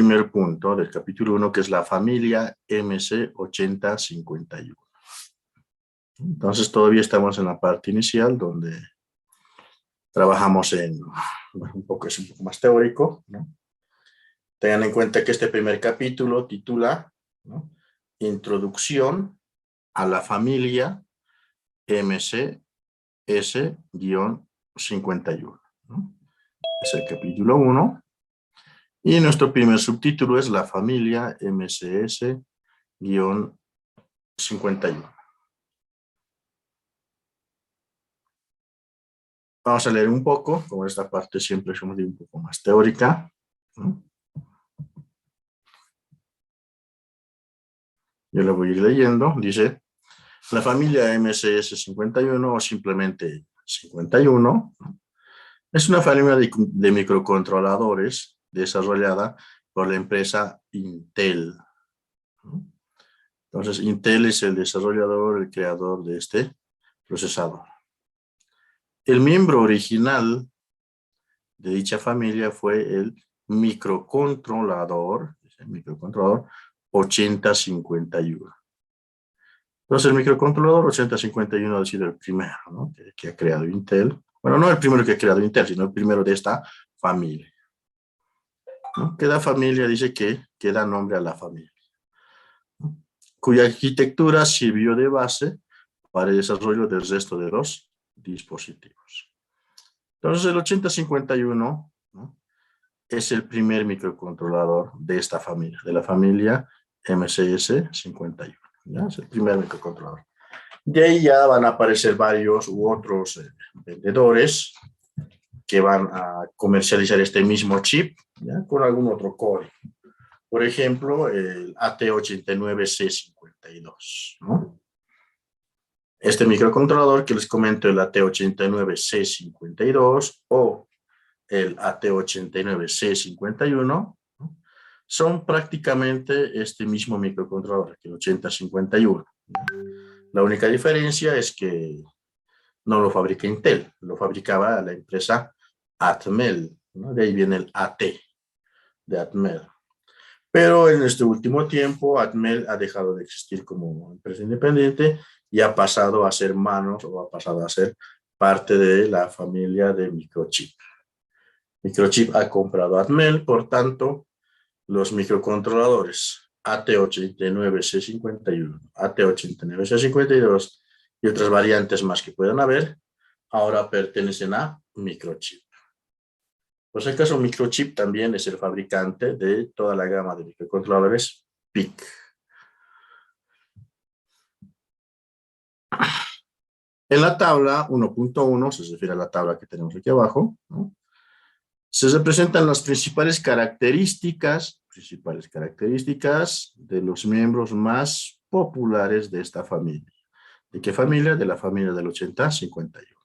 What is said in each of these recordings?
Primer punto del capítulo 1, que es la familia MC8051. Entonces todavía estamos en la parte inicial donde trabajamos es un poco más teórico, ¿no? Tengan en cuenta que este primer capítulo titula, ¿no?, Introducción a la familia MCS-51, ¿no? Es el capítulo 1. Y nuestro primer subtítulo es la familia MCS-51. Vamos a leer un poco, como esta parte siempre es un poco más teórica, ¿no? Yo lo voy a ir leyendo. Dice, la familia MCS-51 o simplemente 51, ¿no?, es una familia de microcontroladores desarrollada por la empresa Intel, ¿no? Entonces, Intel es el desarrollador, el creador de este procesador. El miembro original de dicha familia fue el microcontrolador 8051. Entonces, el microcontrolador 8051 ha sido el primero, ¿no?, que ha creado Intel. Bueno, no el primero que ha creado Intel, sino el primero de esta familia, ¿no? Que da familia, dice que da nombre a la familia, ¿no?, cuya arquitectura sirvió de base para el desarrollo del resto de los dispositivos. Entonces, el 8051, ¿no?, es el primer microcontrolador de esta familia, de la familia MCS-51. ¿Ya? Es el primer microcontrolador. De ahí ya van a aparecer varios u otros vendedores que van a comercializar este mismo chip, ¿ya?, con algún otro código. Por ejemplo, el AT89C52, ¿no? Este microcontrolador que les comento, el AT89C52 o el AT89C51, ¿no?, son prácticamente este mismo microcontrolador, el 8051. La única diferencia es que no lo fabrica Intel, lo fabricaba la empresa Atmel, ¿no? De ahí viene el AT de Atmel. Pero en este último tiempo, Atmel ha dejado de existir como empresa independiente y ha pasado a ser ha pasado a ser parte de la familia de Microchip. Microchip ha comprado Atmel, por tanto, los microcontroladores AT89C51, AT89C52 y otras variantes más que puedan haber, ahora pertenecen a Microchip. Por si acaso, Microchip también es el fabricante de toda la gama de microcontroladores PIC. En la tabla 1.1, se refiere a la tabla que tenemos aquí abajo, ¿no?, se representan las principales características de los miembros más populares de esta familia. ¿De qué familia? De la familia del 8051,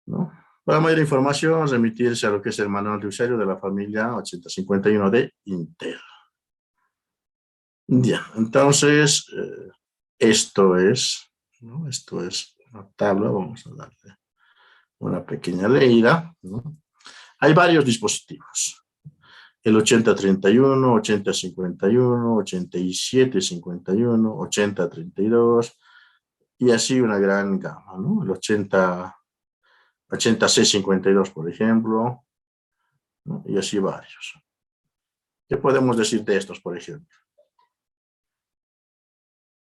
¿no? Para mayor información, remitirse a lo que es el manual de usuario de la familia 8051 de Intel. Ya, entonces, esto es, ¿no?, esto es una tabla. Vamos a darle una pequeña leída, ¿no? Hay varios dispositivos. El 8031, 8051, 8751, 8032 y así una gran gama, ¿no? El 80C52, por ejemplo, ¿no?, y así varios. ¿Qué podemos decir de estos, por ejemplo?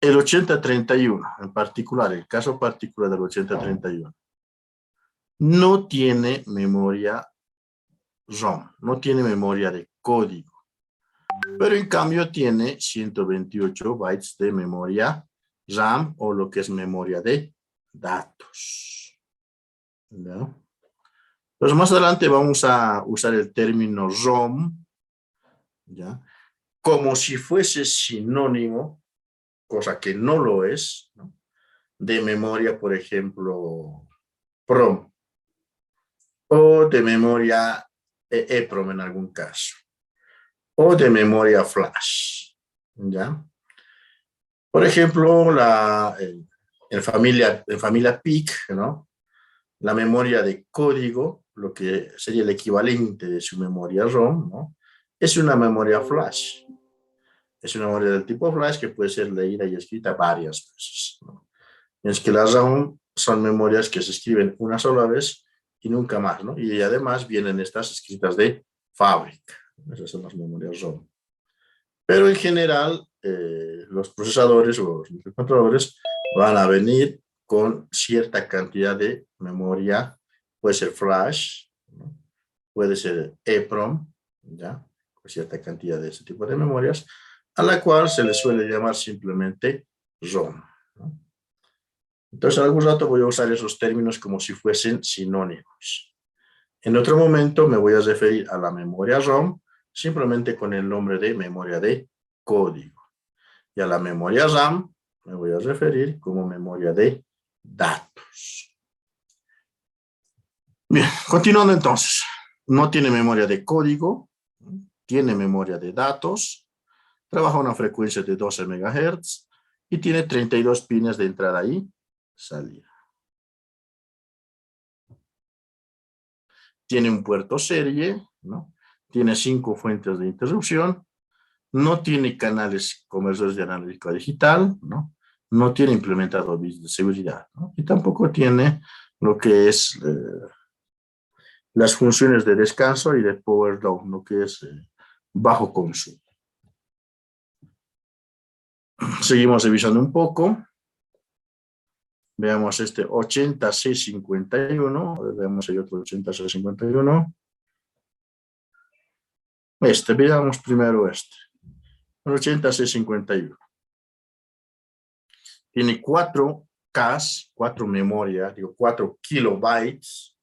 El 8031, en particular, el caso particular del 8031, no tiene memoria ROM, no tiene memoria de código, pero en cambio tiene 128 bytes de memoria RAM o lo que es memoria de datos, ¿no? Entonces, más adelante vamos a usar el término ROM, ¿ya?, como si fuese sinónimo, cosa que no lo es, ¿no?, de memoria, por ejemplo, PROM, o de memoria EEPROM en algún caso, o de memoria flash, ¿ya? Por ejemplo, en familia PIC, ¿no?, la memoria de código, lo que sería el equivalente de su memoria ROM, ¿no?, es una memoria flash. Es una memoria del tipo flash que puede ser leída y escrita varias veces, ¿no? Es que las RAM son memorias que se escriben una sola vez y nunca más, ¿no? Y además vienen estas escritas de fábrica. Esas son las memorias ROM. Pero en general, los procesadores o los microcontroladores van a venir con cierta cantidad de memoria, puede ser flash, ¿no? Puede ser EEPROM, ¿ya? Con cierta cantidad de ese tipo de memorias, a la cual se le suele llamar simplemente ROM, ¿no? Entonces, en algún rato voy a usar esos términos como si fuesen sinónimos. En otro momento me voy a referir a la memoria ROM simplemente con el nombre de memoria de código. Y a la memoria RAM me voy a referir como memoria de datos. Bien, continuando entonces. No tiene memoria de código, tiene memoria de datos, trabaja a una frecuencia de 12 MHz y tiene 32 pines de entrada y salida. Tiene un puerto serie, ¿no? Tiene 5 fuentes de interrupción, no tiene canales conversores de analógico a digital, ¿no? No tiene implementado bits de seguridad, ¿no? Y tampoco tiene lo que es las funciones de descanso y de power down, lo que es bajo consumo. Seguimos revisando un poco. Veamos este 8651. Veamos el otro 8651. Veamos primero este. El 8651. Tiene 4 Ks, 4 memoria, digo 4 kilobytes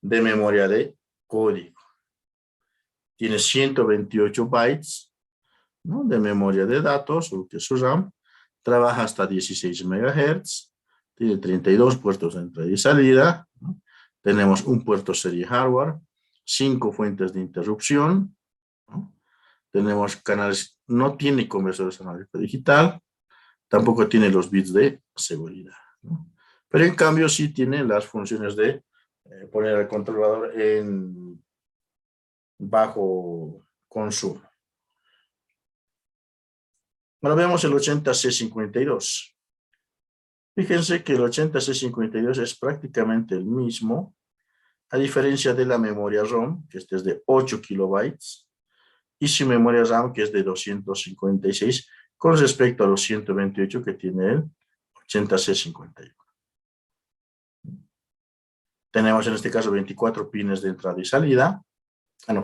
de memoria de código. Tiene 128 bytes, ¿no?, de memoria de datos, lo que es su RAM. Trabaja hasta 16 MHz. Tiene 32 puertos de entrada y salida, ¿no? Tenemos un puerto serie hardware, 5 fuentes de interrupción, ¿no? Tenemos canales, no tiene conversores analógico digital, tampoco tiene los bits de seguridad, ¿no? Pero en cambio sí tiene las funciones de poner al controlador en bajo consumo. Ahora veamos el 80C52. Fíjense que el 80C52 es prácticamente el mismo, a diferencia de la memoria ROM, que este es de 8 kilobytes, y su memoria RAM, que es de 256, con respecto a los 128 que tiene el 80C51. Tenemos en este caso 24 pines de entrada y salida,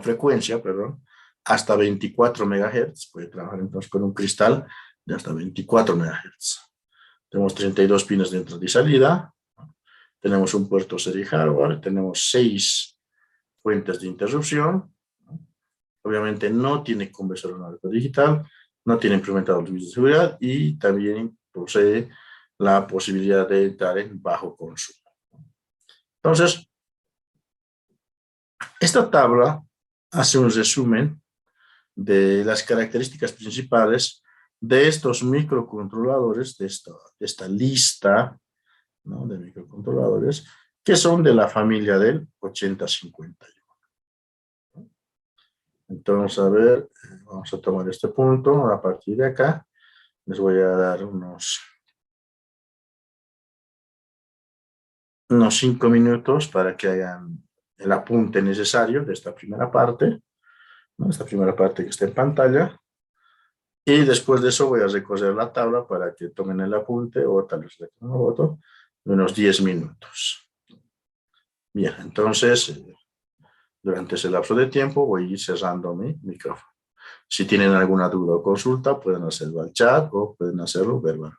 frecuencia, perdón, hasta 24 MHz, puede trabajar entonces con un cristal de hasta 24 MHz. Tenemos 32 pines de entrada y salida, tenemos un puerto serie hardware, tenemos 6 fuentes de interrupción, obviamente no tiene conversor analógico digital, no tiene implementado los bits de seguridad y también posee la posibilidad de entrar en bajo consumo. Entonces, esta tabla hace un resumen de las características principales de estos microcontroladores, de esta lista, ¿no?, de microcontroladores, que son de la familia del 8051. Entonces, a ver, vamos a tomar este punto. A partir de acá, les voy a dar unos 5 minutos para que hagan el apunte necesario de esta primera parte, ¿no?, esta primera parte que está en pantalla. Y después de eso voy a recorrer la tabla para que tomen el apunte o tal vez le tomen una foto de unos 10 minutos. Bien, entonces, durante ese lapso de tiempo voy a ir cerrando mi micrófono. Si tienen alguna duda o consulta, pueden hacerlo al chat o pueden hacerlo verbal.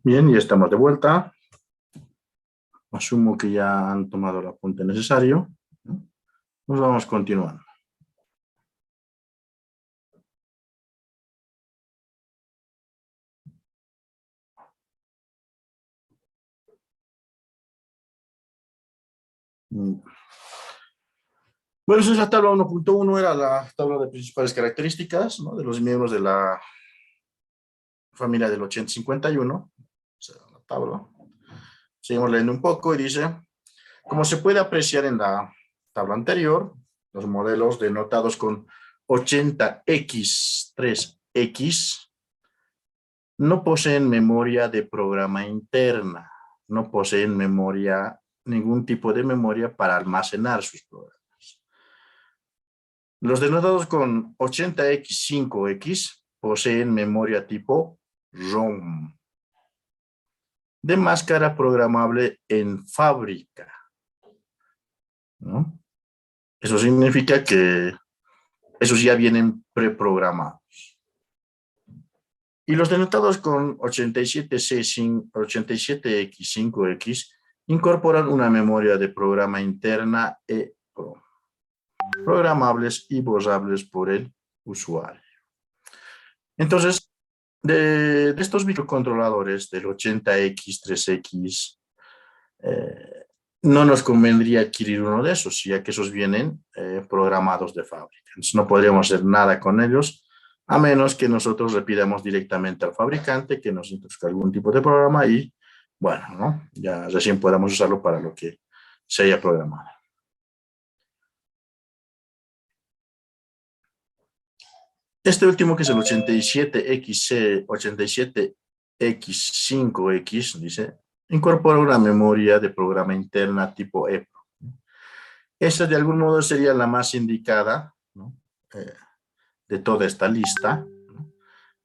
Bien, ya estamos de vuelta. Asumo que ya han tomado el apunte necesario. Nos vamos continuando. Bueno, esa es la tabla 1.1, era la tabla de principales características, ¿no?, de los miembros de la familia del 8051. Esa era la tabla. Seguimos leyendo un poco y dice, como se puede apreciar en la tabla anterior, los modelos denotados con 80X3X no poseen memoria de programa interna, no poseen memoria, ningún tipo de memoria para almacenar sus programas. Los denotados con 80X5X poseen memoria tipo ROM, de máscara programable en fábrica, ¿no? Eso significa que esos ya vienen preprogramados. Y los denotados con 87X5X incorporan una memoria de programa interna EPROM, programables y borrables por el usuario. Entonces, de estos microcontroladores del 80X3X, no nos convendría adquirir uno de esos, ya que esos vienen programados de fábrica. Entonces, no podríamos hacer nada con ellos, a menos que nosotros le pidamos directamente al fabricante que nos introduzca algún tipo de programa y, bueno, ¿no?, ya recién podamos usarlo para lo que se haya programado. Este último, que es el 87X5X, dice, incorpora una memoria de programa interna tipo EPROM. Esta de algún modo sería la más indicada, ¿no?, de toda esta lista, ¿no?,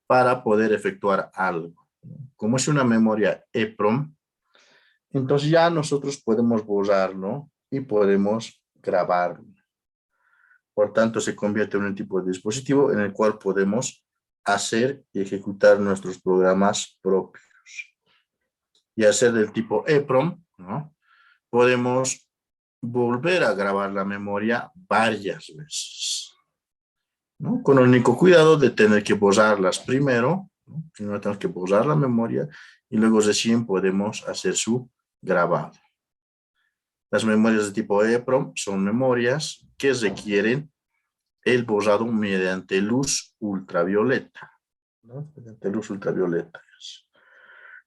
para poder efectuar algo. Como es una memoria EPROM, entonces ya nosotros podemos borrarlo y podemos grabarlo. Por tanto, se convierte en un tipo de dispositivo en el cual podemos hacer y ejecutar nuestros programas propios. Y al ser del tipo EPROM, ¿no?, podemos volver a grabar la memoria varias veces, ¿no?, con el único cuidado de tener que borrarlas primero, ¿no? Primero tenemos que borrar la memoria y luego recién podemos hacer su grabado. Las memorias de tipo EPROM son memorias que requieren el borrado mediante luz ultravioleta, ¿no?, mediante luz ultravioleta.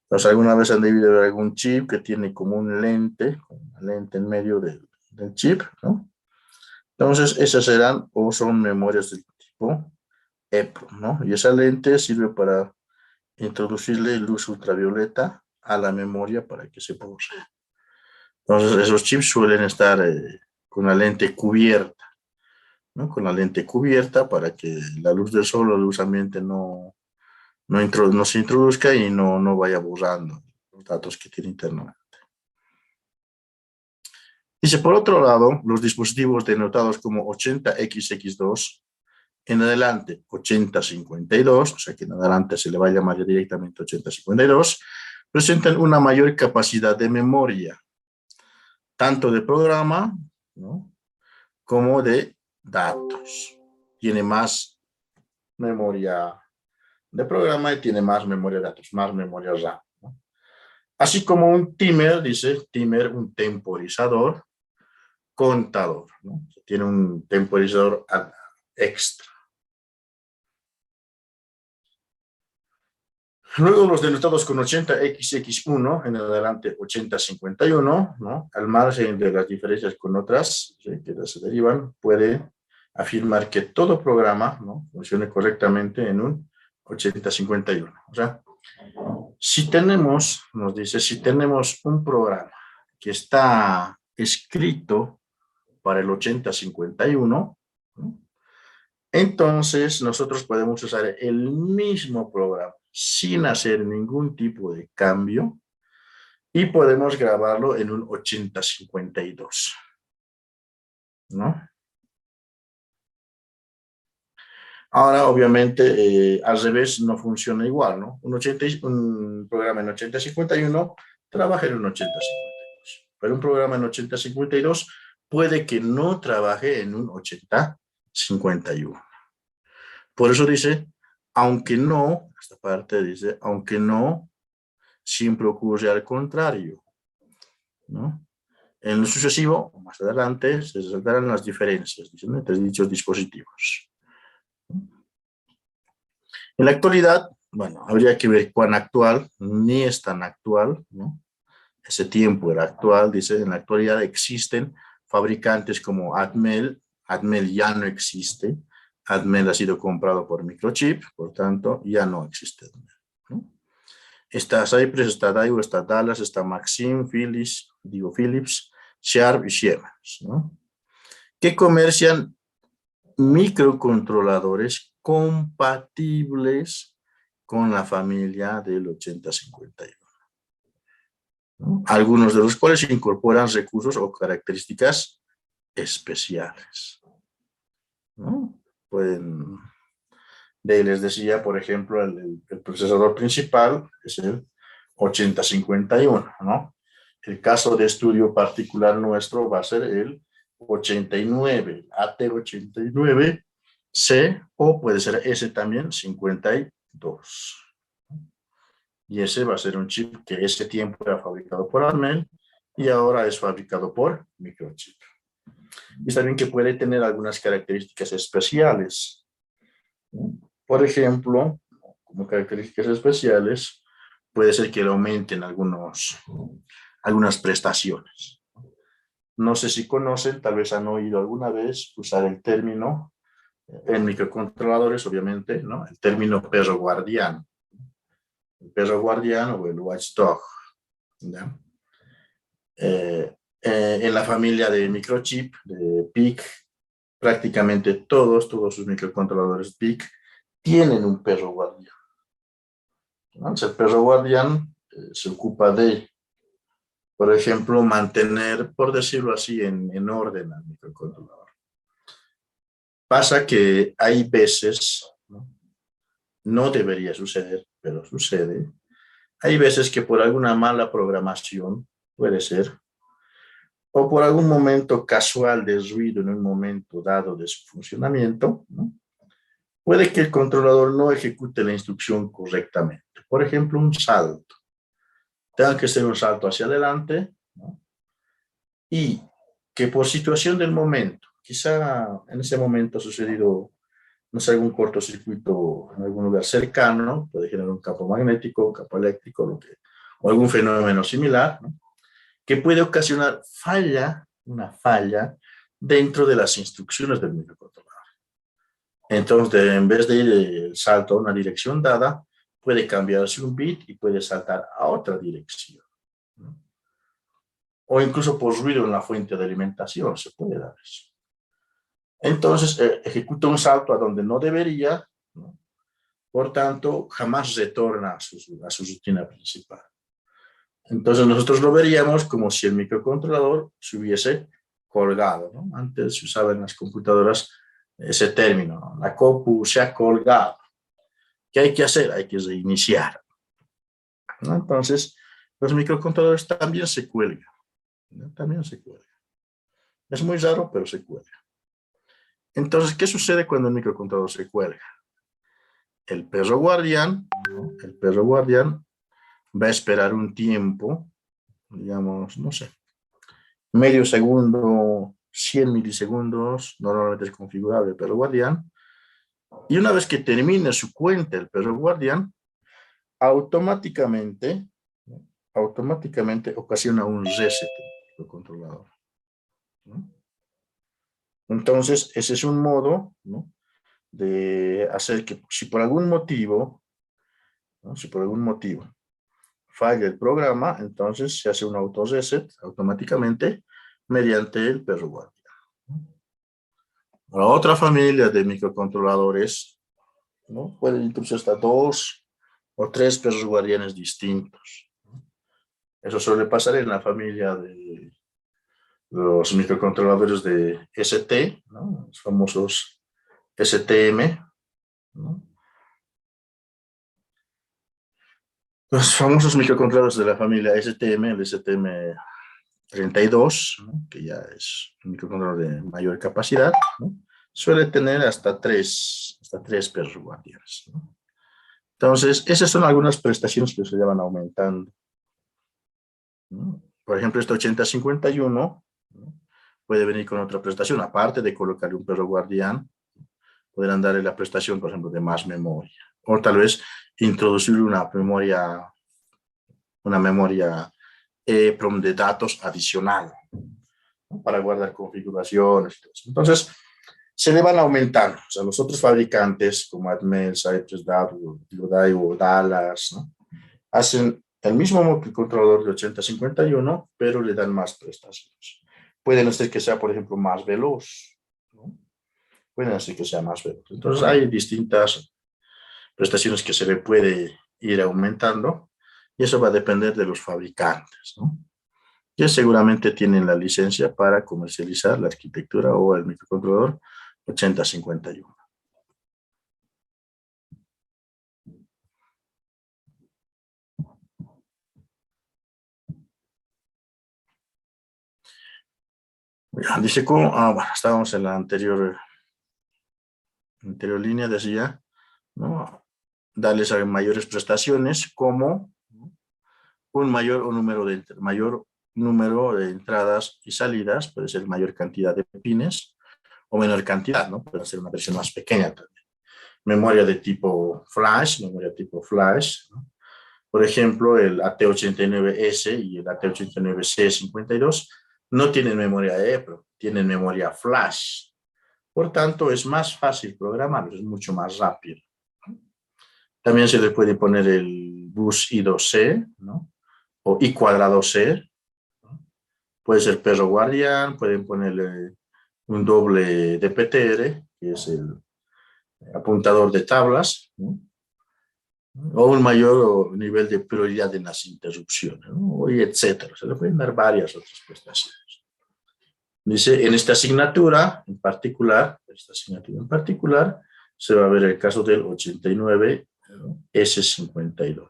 Entonces, alguna vez han debido ver algún chip que tiene como una lente en medio del chip, ¿no? Entonces, esas serán o son memorias del tipo EPROM, ¿no? Y esa lente sirve para introducirle luz ultravioleta a la memoria para que se borre. Entonces, esos chips suelen estar con la lente cubierta, ¿no?, con la lente cubierta para que la luz del sol o la luz ambiente no se introduzca y no vaya borrando los datos que tiene internamente. Dice, por otro lado, los dispositivos denotados como 80XX2, en adelante 8052, o sea que en adelante se le va a llamar directamente 8052, presentan una mayor capacidad de memoria, tanto de programa, ¿no?, como de datos. Tiene más memoria de programa y tiene más memoria de datos, más memoria RAM, ¿no? Así como un timer, dice, timer, un temporizador, contador, ¿no? Tiene un temporizador extra. Luego los denotados con 80XX1, en adelante 8051, ¿no?, al margen de las diferencias con otras, ¿sí?, que se derivan, puede afirmar que todo programa, ¿no?, funcione correctamente en un 8051. O sea, si tenemos, nos dice, si tenemos un programa que está escrito para el 8051, ¿no?, entonces nosotros podemos usar el mismo programa sin hacer ningún tipo de cambio y podemos grabarlo en un 8052, ¿no? Ahora, obviamente, al revés no funciona igual, ¿no? Un programa en 8051 trabaja en un 8052, pero un programa en 8052 puede que no trabaje en un 8051. Por eso dice, aunque no, esta parte dice, aunque no, siempre ocurre al contrario, ¿no? En lo sucesivo, más adelante, se resaltarán las diferencias, dicen, entre dichos dispositivos. En la actualidad, bueno, habría que ver cuán actual, ni es tan actual, ¿no? Ese tiempo era actual, dice, en la actualidad existen fabricantes como Atmel. Atmel ya no existe, Atmel ha sido comprado por Microchip, por tanto, ya no existe Atmel, ¿no? Está Cypress, está Daewoo, está Dallas, está Maxim, Philips, Sharp y Siemens, ¿no? Que comercian microcontroladores compatibles con la familia del 8051, ¿no? Algunos de los cuales incorporan recursos o características especiales, ¿no? Pueden, les decía, por ejemplo, el procesador principal es el 8051, ¿no? El caso de estudio particular nuestro va a ser el 89, AT89C, o puede ser ese también, 52. Y ese va a ser un chip que ese tiempo era fabricado por Atmel y ahora es fabricado por Microchip. Y también que puede tener algunas características especiales. Por ejemplo, como características especiales, puede ser que le aumenten algunas prestaciones. No sé si conocen, tal vez han oído alguna vez usar el término, en microcontroladores obviamente, ¿no? El término perro guardián. El perro guardián o el watchdog, ¿ya? En la familia de Microchip, de PIC, prácticamente todos sus microcontroladores PIC tienen un perro guardián. Entonces, el perro guardián se ocupa de, por ejemplo, mantener, por decirlo así, en orden al microcontrolador. Pasa que hay veces, ¿no? No debería suceder, pero sucede. Hay veces que por alguna mala programación, puede ser, o por algún momento casual de ruido en un momento dado de su funcionamiento, ¿no? Puede que el controlador no ejecute la instrucción correctamente. Por ejemplo, un salto. Tenga que ser un salto hacia adelante, ¿no? Y que por situación del momento, quizá en ese momento ha sucedido, no sé, algún cortocircuito en algún lugar cercano, puede generar un campo magnético, un campo eléctrico, o algún fenómeno similar, ¿no? Que puede ocasionar una falla dentro de las instrucciones del microcontrolador. Entonces, en vez de ir el salto a una dirección dada, puede cambiarse un bit y puede saltar a otra dirección, ¿no? O incluso por ruido en la fuente de alimentación se puede dar eso. Entonces, ejecuta un salto a donde no debería, ¿no? Por tanto, jamás retorna a su rutina principal. Entonces, nosotros lo veríamos como si el microcontrolador se hubiese colgado, ¿no? Antes se usaba en las computadoras ese término, ¿no? La compu se ha colgado. ¿Qué hay que hacer? Hay que reiniciar, ¿no? Entonces, los microcontroladores también se cuelgan, ¿no? También se cuelgan. Es muy raro, pero se cuelga. Entonces, ¿qué sucede cuando el microcontrolador se cuelga? El perro guardián, ¿no? El perro guardián va a esperar un tiempo, digamos, no sé, medio segundo, 100 milisegundos, normalmente es configurable el perro guardián, y una vez que termine su cuenta el perro guardián, automáticamente ocasiona un reset del controlador, ¿no? Entonces, ese es un modo, ¿no?, de hacer que si por algún motivo, ¿no?, si por algún motivo falla el programa, entonces se hace un auto reset automáticamente mediante el perro guardián. La otra familia de microcontroladores, ¿no?, pueden incluso hasta 2 o 3 perros guardianes distintos. Eso suele pasar en la familia de los microcontroladores de ST, ¿no?, los famosos STM, ¿no? Los famosos microcontroladores de la familia STM, el STM32, ¿no? Que ya es un microcontrolador de mayor capacidad, ¿no? Suele tener hasta tres perros guardianes, ¿no? Entonces, esas son algunas prestaciones que se llevan aumentando, ¿no? Por ejemplo, este 8051, ¿no? Puede venir con otra prestación, aparte de colocarle un perro guardián, podrán darle la prestación, por ejemplo, de más memoria, o tal vez introducir una memoria EEPROM de datos adicional, ¿no? Para guardar configuraciones y todo eso. Entonces, se le van aumentando. O sea, los otros fabricantes como Atmel, Cypress, Daewoo, Dallas, ¿no? Hacen el mismo microcontrolador de 8051, pero le dan más prestaciones. Pueden hacer que sea, por ejemplo, más veloz, ¿no? Pueden hacer que sea más veloz. Entonces, hay distintas prestaciones que se le puede ir aumentando y eso va a depender de los fabricantes, ¿no? Que seguramente tienen la licencia para comercializar la arquitectura o el microcontrolador 8051. Ya, dice cómo, bueno, estábamos en la anterior línea, decía, ¿no? Darles mayores prestaciones como, ¿no? Un mayor número de entradas y salidas, puede ser mayor cantidad de pines o menor cantidad, ¿no? Puede ser una versión más pequeña también. Memoria tipo flash, ¿no? Por ejemplo, el AT89S y el AT89C52 no tienen memoria EEPROM, tienen memoria flash. Por tanto, es más fácil programarlo, es mucho más rápido. También se le puede poner el bus I2C, ¿no? O I cuadrado C, ¿no? Puede ser perro guardián, pueden ponerle un doble DPTR, que es el apuntador de tablas, ¿no? O un mayor nivel de prioridad en las interrupciones, ¿no? Y etcétera. Se le pueden dar varias otras prestaciones. Dice, en esta asignatura en particular, se va a ver el caso del 89S52.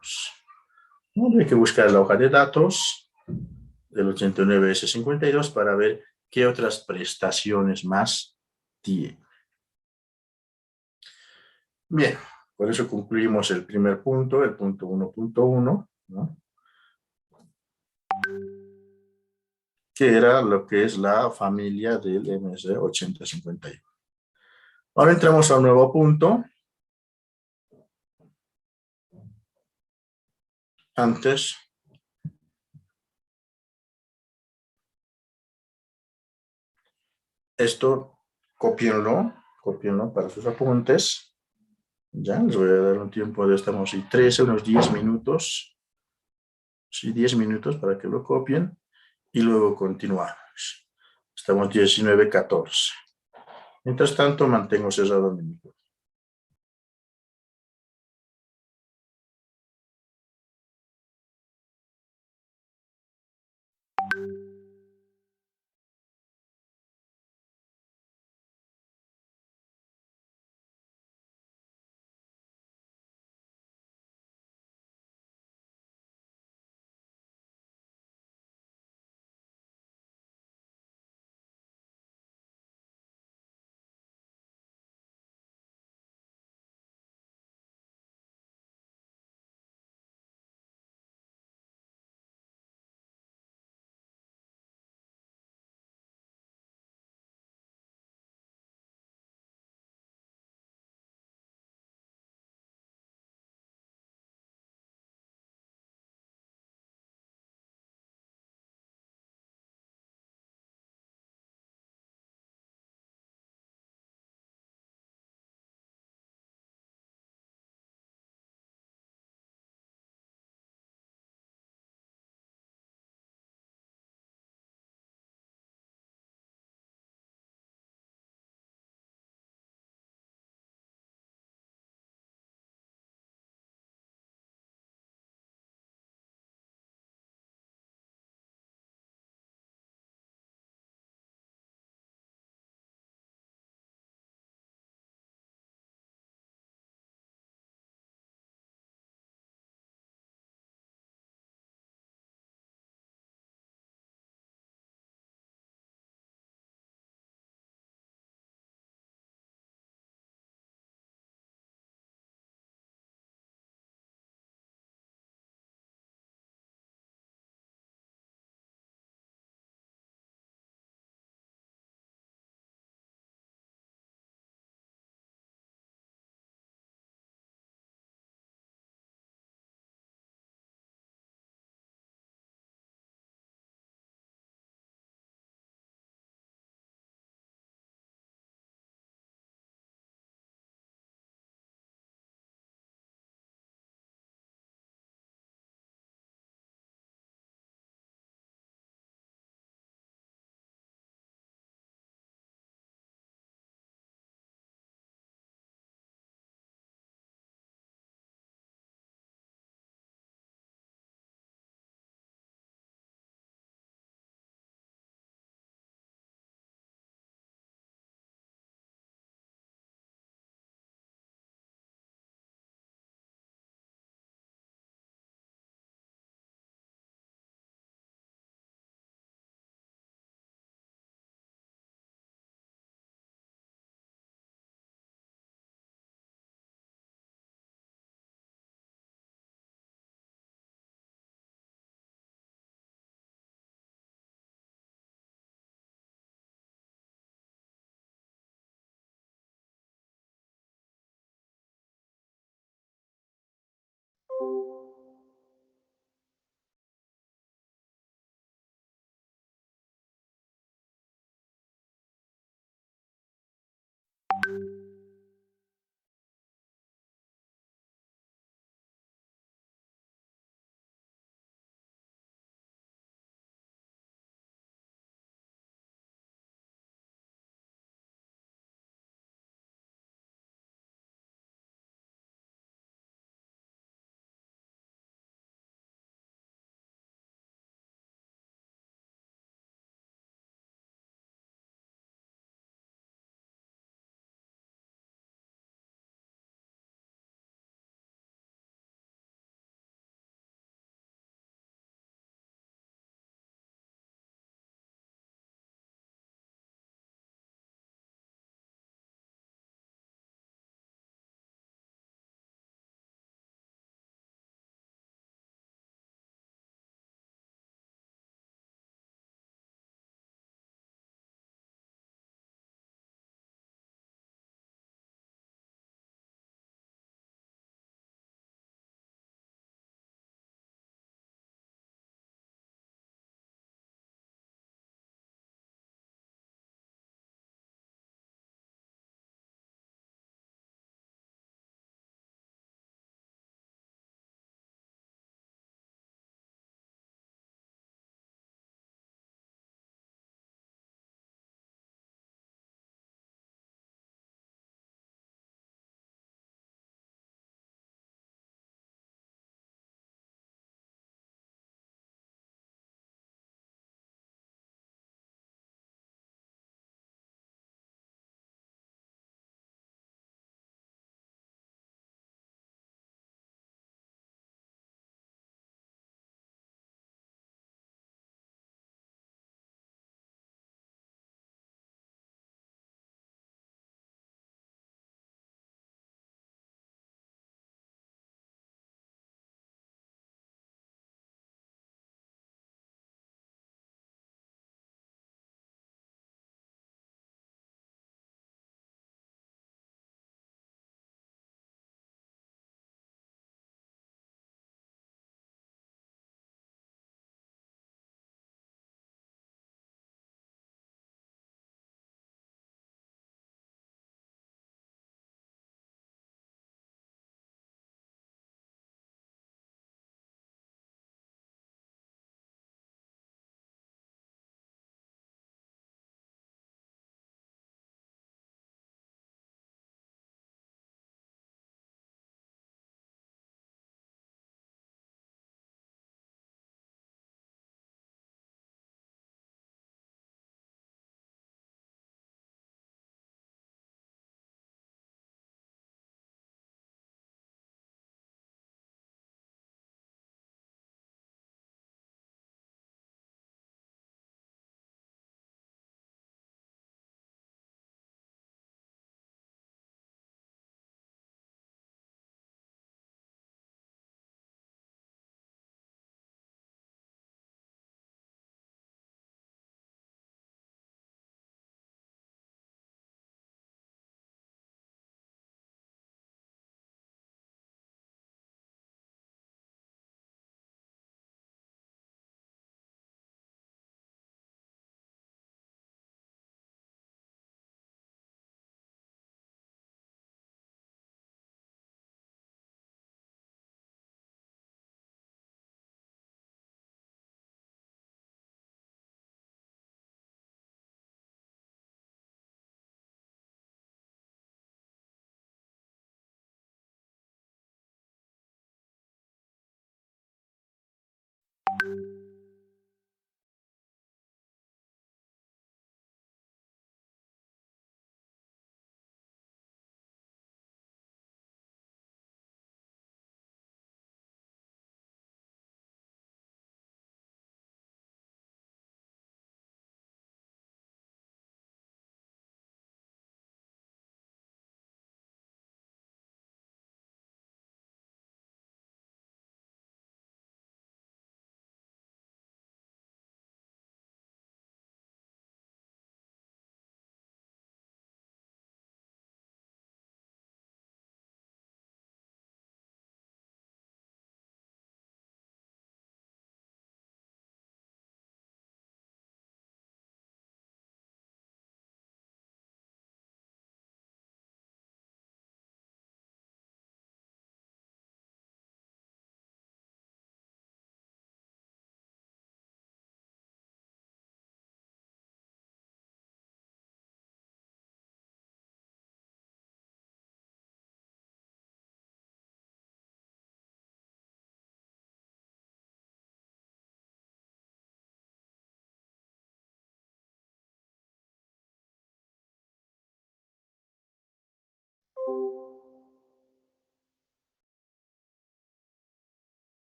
¿No? Hay que buscar la hoja de datos del 89S52 para ver qué otras prestaciones más tiene. Bien, por eso concluimos el primer punto, el punto 1.1, ¿no? Que era lo que es la familia del MS8051. Ahora entramos a un nuevo punto. Antes, esto, copienlo para sus apuntes. Ya, les voy a dar un tiempo de, estamos ahí, unos 10 minutos. Sí, 10 minutos para que lo copien y luego continuamos. Estamos 19:14. Mientras tanto, mantengo cerrado mi micrófono.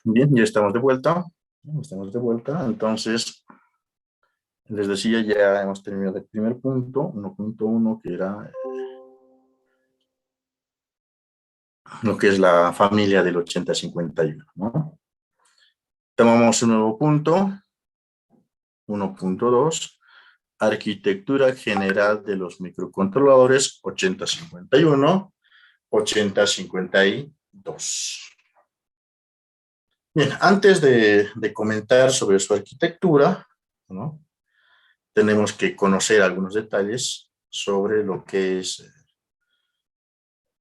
Bien, ya estamos de vuelta. Estamos de vuelta. Entonces, les decía, ya hemos terminado el primer punto, 1.1, que era lo que es la familia del 8051, ¿no? Tomamos un nuevo punto, 1.2, arquitectura general de los microcontroladores 8051, 8052. Bien, antes de comentar sobre su arquitectura, ¿no? Tenemos que conocer algunos detalles sobre lo que es,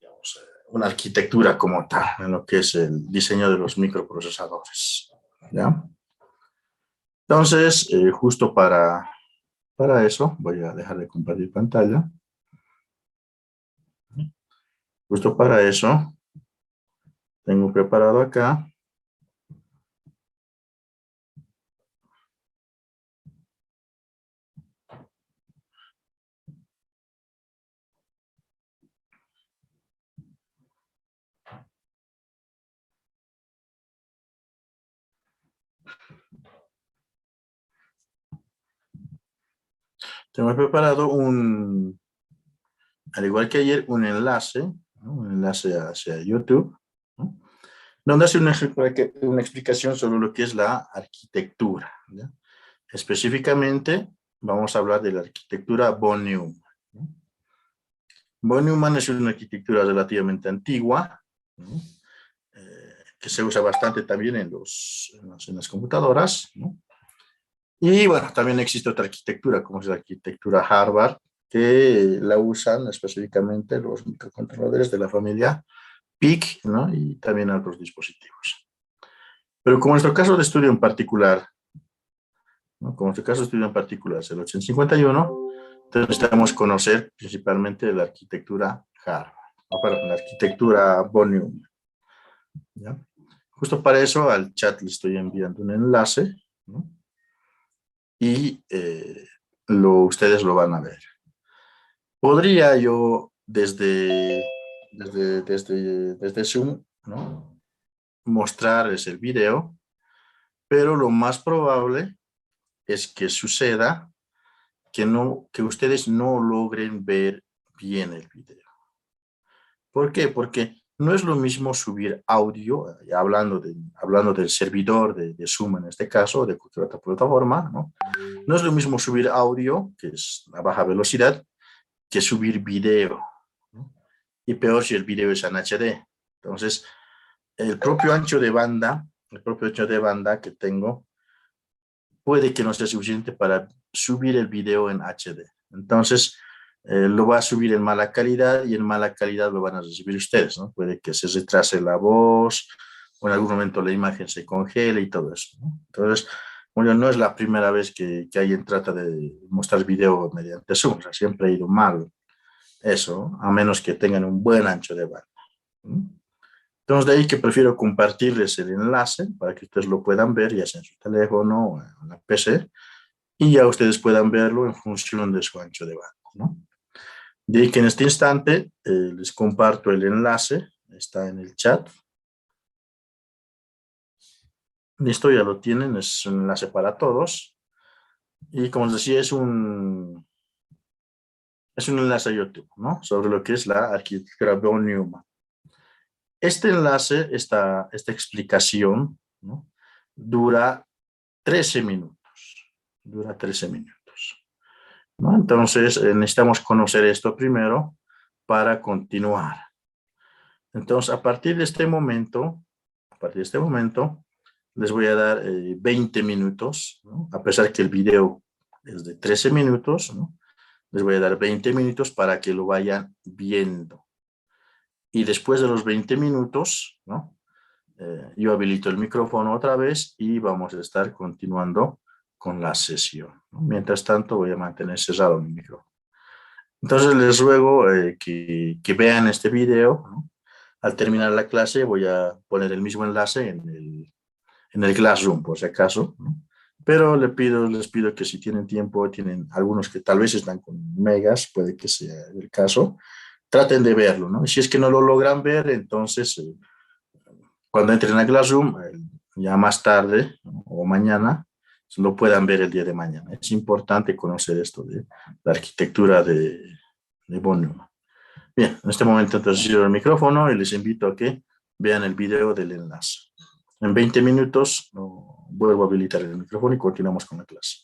digamos, una arquitectura como tal, en lo que es el diseño de los microprocesadores, ¿ya? Entonces, justo para eso, voy a dejar de compartir pantalla. Justo para eso, tengo preparado acá tengo preparado al igual que ayer, un enlace, ¿no? Un enlace hacia YouTube, ¿no? Donde hace una explicación sobre lo que es la arquitectura, ¿ya? Específicamente, vamos a hablar de la arquitectura von Neumann, ¿no? Von Neumann es una arquitectura relativamente antigua, ¿no? Que se usa bastante también en las computadoras, ¿no? Y bueno, también existe otra arquitectura, como es la arquitectura Harvard, que la usan específicamente los microcontroladores de la familia PIC, ¿no? Y también otros dispositivos. Pero como nuestro caso de estudio en particular, ¿no? Como nuestro caso de estudio en particular es el 851, entonces necesitamos conocer principalmente la arquitectura Harvard, o perdón, la arquitectura von Neumann, ¿ya? Justo para eso al chat le estoy enviando un enlace, ¿no? Y ustedes lo van a ver. Podría yo desde Zoom, ¿no? Mostrarles el video, pero lo más probable es que suceda que ustedes no logren ver bien el video. ¿Por qué? Porque no es lo mismo subir audio, hablando del servidor de Zoom en este caso, de cualquier otra plataforma, ¿no? No es lo mismo subir audio, que es a baja velocidad, que subir video, ¿no? Y peor si el video es en HD. Entonces, el propio ancho de banda que tengo, puede que no sea suficiente para subir el video en HD. Entonces, lo va a subir en mala calidad y en mala calidad lo van a recibir ustedes, ¿no? Puede que se retrase la voz o en algún momento la imagen se congele y todo eso, ¿no? Entonces, bueno, no es la primera vez que alguien trata de mostrar video mediante Zoom, o sea, siempre ha ido mal eso, a menos que tengan un buen ancho de banda, ¿no? Entonces, de ahí que prefiero compartirles el enlace para que ustedes lo puedan ver, ya sea en su teléfono o en la PC, y ya ustedes puedan verlo en función de su ancho de banda, ¿no? De ahí que en este instante les comparto el enlace, está en el chat. Listo, ya lo tienen, es un enlace para todos. Y como les decía, es un enlace a YouTube, ¿no? Sobre lo que es la arquitectura von Neumann. Este enlace, esta explicación, ¿no? Dura 13 minutos. Dura 13 minutos, ¿no? Entonces, necesitamos conocer esto primero para continuar. Entonces, a partir de este momento, les voy a dar 20 minutos, ¿no? A pesar que el video es de 13 minutos, ¿no? Les voy a dar 20 minutos para que lo vayan viendo. Y después de los 20 minutos, ¿no? Yo habilito el micrófono otra vez y vamos a estar continuando con la sesión, ¿no? Mientras tanto, voy a mantener cerrado mi micrófono. Entonces, les ruego que vean este video, ¿no? Al terminar la clase voy a poner el mismo enlace en el Classroom, por si acaso, ¿no? Pero les pido que si tienen tiempo, tienen algunos que tal vez están con megas, puede que sea el caso, traten de verlo, ¿no? Y si es que no lo logran ver, entonces cuando entren a Classroom, ya más tarde, ¿no? O mañana, lo puedan ver el día de mañana. Es importante conocer esto de la arquitectura de von Neumann. Bien, en este momento entonces cierro el micrófono y les invito a que vean el video del enlace. En 20 minutos vuelvo a habilitar el micrófono y continuamos con la clase.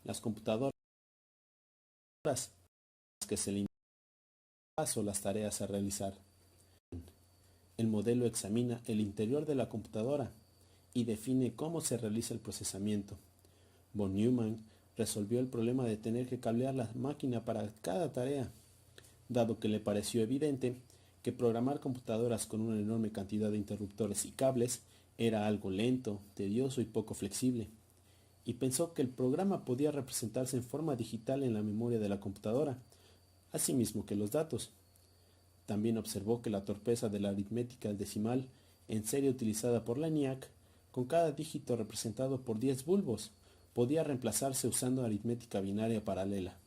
Las computadoras que se limitan paso las tareas a realizar. El modelo examina el interior de la computadora y define cómo se realiza el procesamiento. Von Neumann resolvió el problema de tener que cablear la máquina para cada tarea, dado que le pareció evidente que programar computadoras con una enorme cantidad de interruptores y cables era algo lento, tedioso y poco flexible, y pensó que el programa podía representarse en forma digital en la memoria de la computadora, así mismo que los datos. También observó que la torpeza de la aritmética decimal en serie utilizada por la ENIAC, con cada dígito representado por 10 bulbos, podía reemplazarse usando aritmética binaria paralela.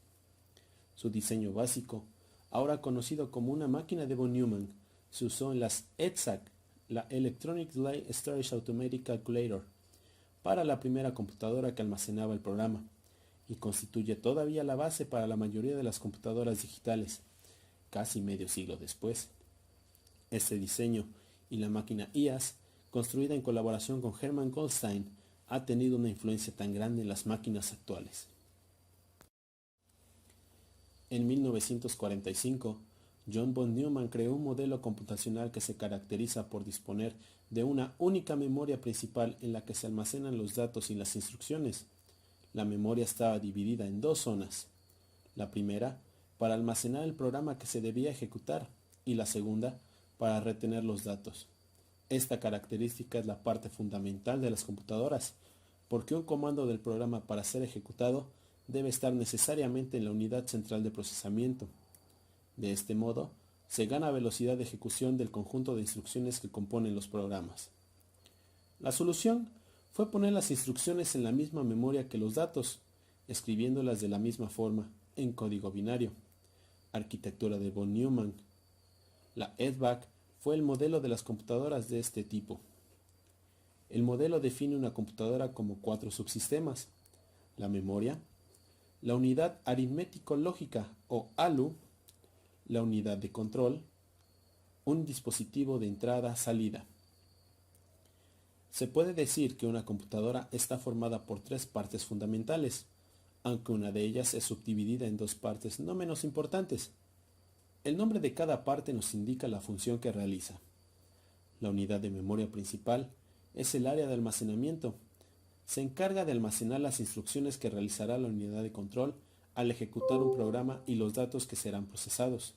Su diseño básico, ahora conocido como una máquina de von Neumann, se usó en las EDSAC, la Electronic Delay Storage Automatic Calculator, para la primera computadora que almacenaba el programa, y constituye todavía la base para la mayoría de las computadoras digitales, casi medio siglo después. Este diseño y la máquina IAS, construida en colaboración con Hermann Goldstein, ha tenido una influencia tan grande en las máquinas actuales. En 1945, John von Neumann creó un modelo computacional que se caracteriza por disponer de una única memoria principal en la que se almacenan los datos y las instrucciones. La memoria estaba dividida en dos zonas. La primera, para almacenar el programa que se debía ejecutar, y la segunda, para retener los datos. Esta característica es la parte fundamental de las computadoras, porque un comando del programa para ser ejecutado debe estar necesariamente en la unidad central de procesamiento. De este modo, se gana velocidad de ejecución del conjunto de instrucciones que componen los programas. La solución fue poner las instrucciones en la misma memoria que los datos, escribiéndolas de la misma forma, en código binario. Arquitectura de von Neumann. La EDVAC fue el modelo de las computadoras de este tipo. El modelo define una computadora como 4 subsistemas: la memoria, la unidad aritmético-lógica o ALU, la unidad de control, un dispositivo de entrada-salida. Se puede decir que una computadora está formada por 3 partes fundamentales, aunque una de ellas es subdividida en 2 partes no menos importantes. El nombre de cada parte nos indica la función que realiza. La unidad de memoria principal es el área de almacenamiento. Se encarga de almacenar las instrucciones que realizará la unidad de control al ejecutar un programa y los datos que serán procesados.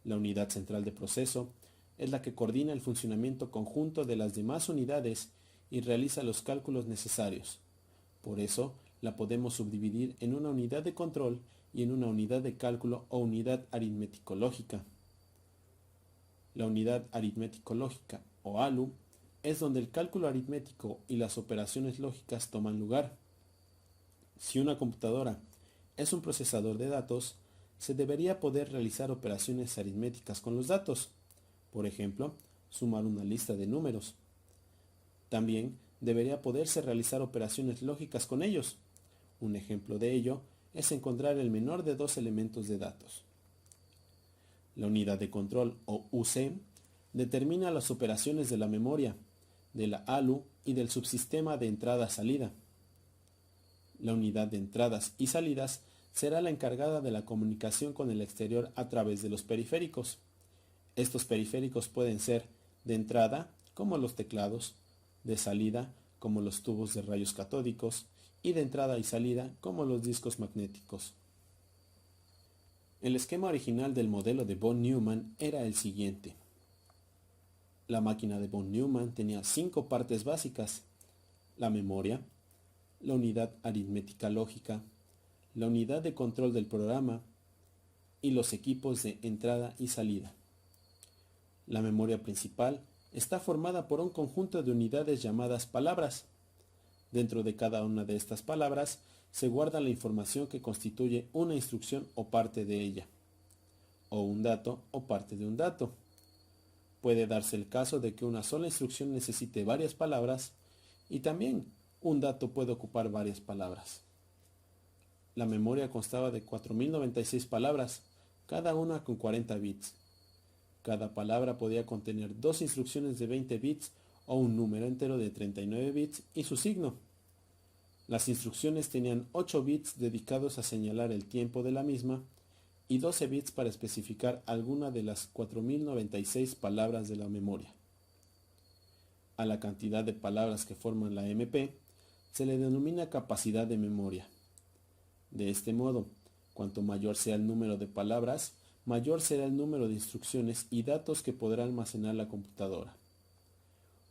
La unidad central de proceso es la que coordina el funcionamiento conjunto de las demás unidades y realiza los cálculos necesarios. Por eso, la podemos subdividir en una unidad de control y en una unidad de cálculo o unidad aritmético-lógica. La unidad aritmético-lógica, o ALU, es donde el cálculo aritmético y las operaciones lógicas toman lugar. Si una computadora es un procesador de datos, se debería poder realizar operaciones aritméticas con los datos. Por ejemplo, sumar una lista de números. También debería poderse realizar operaciones lógicas con ellos. Un ejemplo de ello es encontrar el menor de 2 elementos de datos. La unidad de control, o UC, determina las operaciones de la memoria, de la ALU y del subsistema de entrada-salida. La unidad de entradas y salidas será la encargada de la comunicación con el exterior a través de los periféricos. Estos periféricos pueden ser de entrada, como los teclados, de salida, como los tubos de rayos catódicos, y de entrada y salida, como los discos magnéticos. El esquema original del modelo de von Neumann era el siguiente. La máquina de von Neumann tenía 5 partes básicas: la memoria, la unidad aritmética lógica, la unidad de control del programa y los equipos de entrada y salida. La memoria principal está formada por un conjunto de unidades llamadas palabras. Dentro de cada una de estas palabras se guarda la información que constituye una instrucción o parte de ella, o un dato o parte de un dato. Puede darse el caso de que una sola instrucción necesite varias palabras y también un dato puede ocupar varias palabras. La memoria constaba de 4096 palabras, cada una con 40 bits. Cada palabra podía contener 2 instrucciones de 20 bits o un número entero de 39 bits y su signo. Las instrucciones tenían 8 bits dedicados a señalar el tiempo de la misma y 12 bits para especificar alguna de las 4096 palabras de la memoria. A la cantidad de palabras que forman la MP se le denomina capacidad de memoria. De este modo, cuanto mayor sea el número de palabras, mayor será el número de instrucciones y datos que podrá almacenar la computadora.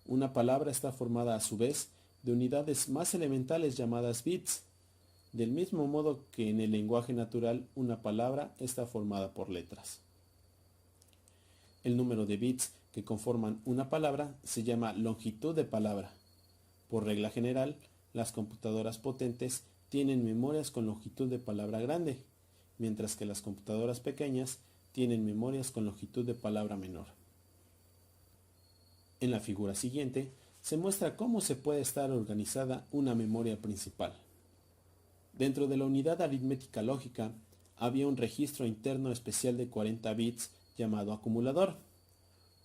Una palabra está formada a su vez de unidades más elementales llamadas bits, del mismo modo que en el lenguaje natural una palabra está formada por letras. El número de bits que conforman una palabra se llama longitud de palabra. Por regla general, las computadoras potentes tienen memorias con longitud de palabra grande, mientras que las computadoras pequeñas tienen memorias con longitud de palabra menor. En la figura siguiente se muestra cómo se puede estar organizada una memoria principal. Dentro de la unidad aritmética lógica había un registro interno especial de 40 bits llamado acumulador.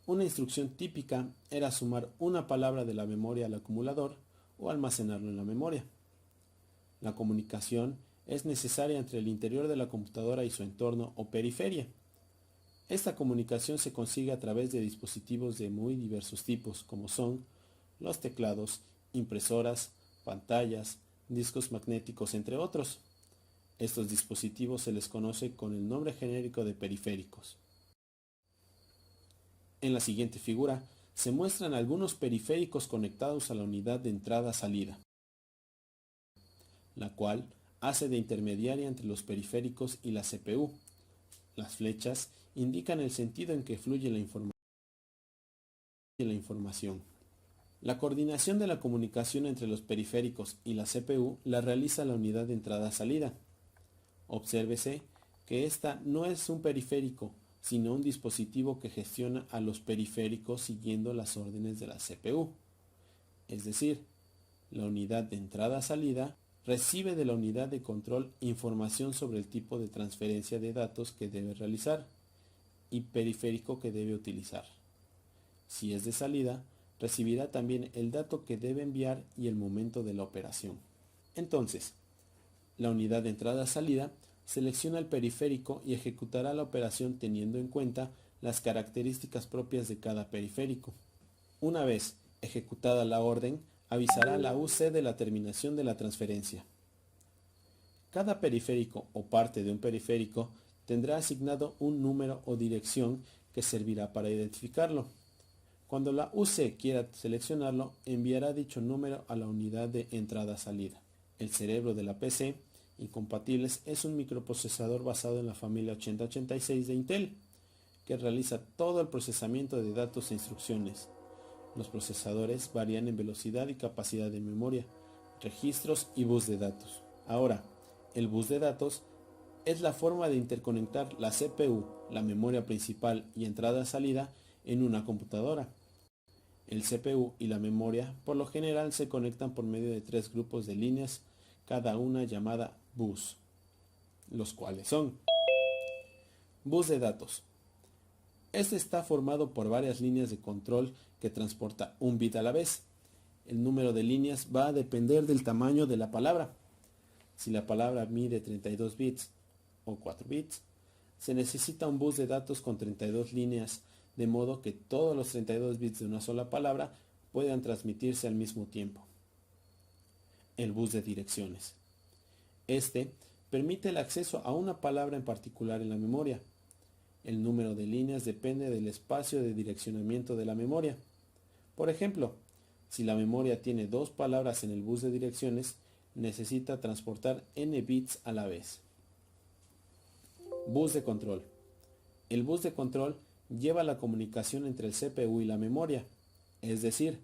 Una instrucción típica era sumar una palabra de la memoria al acumulador o almacenarlo en la memoria. La comunicación es necesaria entre el interior de la computadora y su entorno o periferia. Esta comunicación se consigue a través de dispositivos de muy diversos tipos, como son los teclados, impresoras, pantallas, discos magnéticos, entre otros. Estos dispositivos se les conoce con el nombre genérico de periféricos. En la siguiente figura se muestran algunos periféricos conectados a la unidad de entrada-salida, la cual hace de intermediaria entre los periféricos y la CPU. Las flechas indican el sentido en que fluye la información. La coordinación de la comunicación entre los periféricos y la CPU la realiza la unidad de entrada-salida. Obsérvese que esta no es un periférico, sino un dispositivo que gestiona a los periféricos siguiendo las órdenes de la CPU. Es decir, la unidad de entrada-salida recibe de la unidad de control información sobre el tipo de transferencia de datos que debe realizar y periférico que debe utilizar. Si es de salida, recibirá también el dato que debe enviar y el momento de la operación. Entonces, la unidad de entrada-salida selecciona el periférico y ejecutará la operación teniendo en cuenta las características propias de cada periférico. Una vez ejecutada la orden, avisará a la UC de la terminación de la transferencia. Cada periférico o parte de un periférico tendrá asignado un número o dirección que servirá para identificarlo. Cuando la UC quiera seleccionarlo, enviará dicho número a la unidad de entrada-salida. El cerebro de la PC Incompatibles es un microprocesador basado en la familia 8086 de Intel, que realiza todo el procesamiento de datos e instrucciones. Los procesadores varían en velocidad y capacidad de memoria, registros y bus de datos. Ahora, el bus de datos es la forma de interconectar la CPU, la memoria principal y entrada-salida en una computadora. El CPU y la memoria por lo general se conectan por medio de 3 grupos de líneas, cada una llamada bus, los cuales son: bus de datos. Este está formado por varias líneas de control que transporta un bit a la vez. El número de líneas va a depender del tamaño de la palabra. Si la palabra mide 32 bits o 4 bits, se necesita un bus de datos con 32 líneas, de modo que todos los 32 bits de una sola palabra puedan transmitirse al mismo tiempo. El bus de direcciones. Este permite el acceso a una palabra en particular en la memoria. El número de líneas depende del espacio de direccionamiento de la memoria. Por ejemplo, si la memoria tiene 2 palabras en el bus de direcciones, necesita transportar n bits a la vez. Bus de control. El bus de control lleva la comunicación entre el CPU y la memoria, es decir,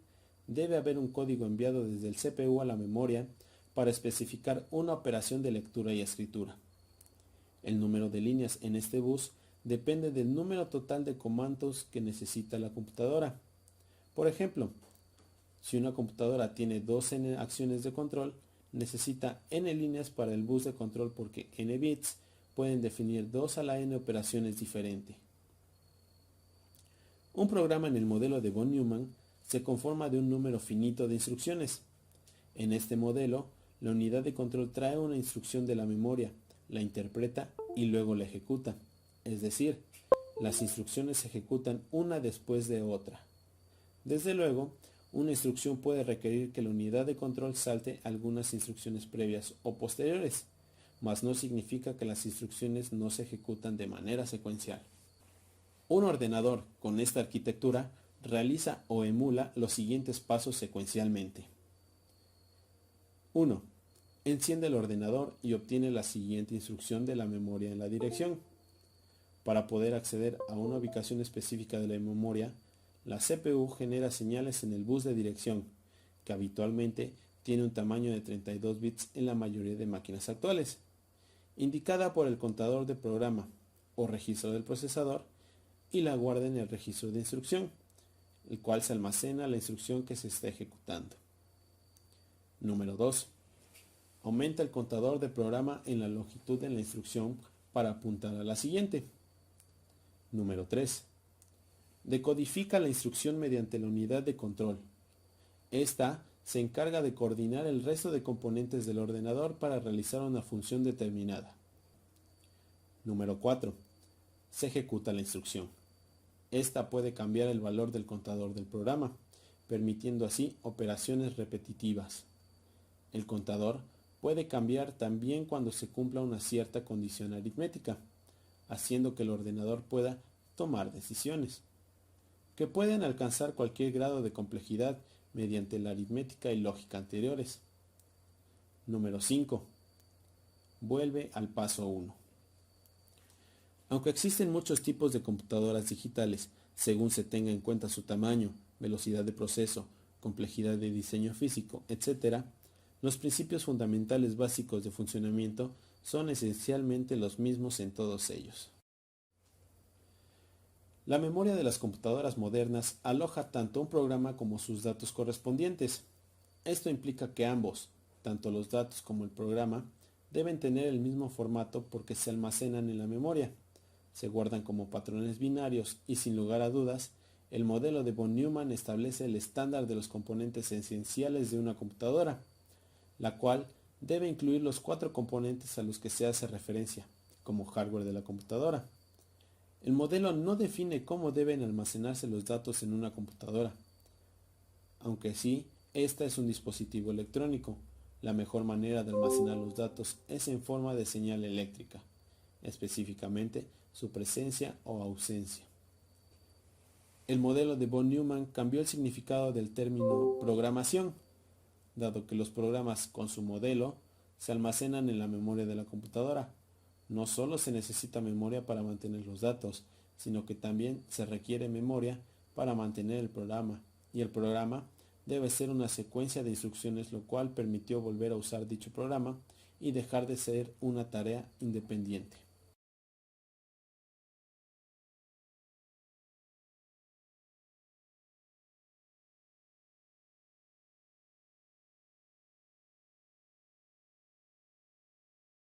debe haber un código enviado desde el CPU a la memoria para especificar una operación de lectura y escritura. El número de líneas en este bus depende del número total de comandos que necesita la computadora. Por ejemplo, si una computadora tiene 2 n acciones de control, necesita n líneas para el bus de control porque n bits pueden definir 2 a la n operaciones diferentes. Un programa en el modelo de von Neumann se conforma de un número finito de instrucciones. En este modelo, la unidad de control trae una instrucción de la memoria, la interpreta y luego la ejecuta. Es decir, las instrucciones se ejecutan una después de otra. Desde luego, una instrucción puede requerir que la unidad de control salte algunas instrucciones previas o posteriores, mas no significa que las instrucciones no se ejecutan de manera secuencial. Un ordenador con esta arquitectura realiza o emula los siguientes pasos secuencialmente. 1. Enciende el ordenador y obtiene la siguiente instrucción de la memoria en la dirección. Para poder acceder a una ubicación específica de la memoria, la CPU genera señales en el bus de dirección, que habitualmente tiene un tamaño de 32 bits en la mayoría de máquinas actuales, indicada por el contador de programa o registro del procesador, y la guarda en el registro de instrucción, el cual se almacena la instrucción que se está ejecutando. Número 2. Aumenta el contador de programa en la longitud de la instrucción para apuntar a la siguiente. Número 3. Decodifica la instrucción mediante la unidad de control. Esta se encarga de coordinar el resto de componentes del ordenador para realizar una función determinada. Número 4. Se ejecuta la instrucción. Esta puede cambiar el valor del contador del programa, permitiendo así operaciones repetitivas. El contador puede cambiar también cuando se cumpla una cierta condición aritmética, haciendo que el ordenador pueda tomar decisiones, que pueden alcanzar cualquier grado de complejidad mediante la aritmética y lógica anteriores. Número 5. Vuelve al paso 1. Aunque existen muchos tipos de computadoras digitales, según se tenga en cuenta su tamaño, velocidad de proceso, complejidad de diseño físico, etc., los principios fundamentales básicos de funcionamiento son esencialmente los mismos en todos ellos. La memoria de las computadoras modernas aloja tanto un programa como sus datos correspondientes. Esto implica que ambos, tanto los datos como el programa, deben tener el mismo formato porque se almacenan en la memoria, se guardan como patrones binarios y, sin lugar a dudas, el modelo de von Neumann establece el estándar de los componentes esenciales de una computadora, la cual debe incluir los 4 componentes a los que se hace referencia, como hardware de la computadora. El modelo no define cómo deben almacenarse los datos en una computadora, aunque sí, esta es un dispositivo electrónico. La mejor manera de almacenar los datos es en forma de señal eléctrica, específicamente su presencia o ausencia. El modelo de von Neumann cambió el significado del término programación, dado que los programas con su modelo se almacenan en la memoria de la computadora. No solo se necesita memoria para mantener los datos, sino que también se requiere memoria para mantener el programa, y el programa debe ser una secuencia de instrucciones, lo cual permitió volver a usar dicho programa y dejar de ser una tarea independiente.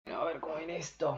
A ver cómo viene esto.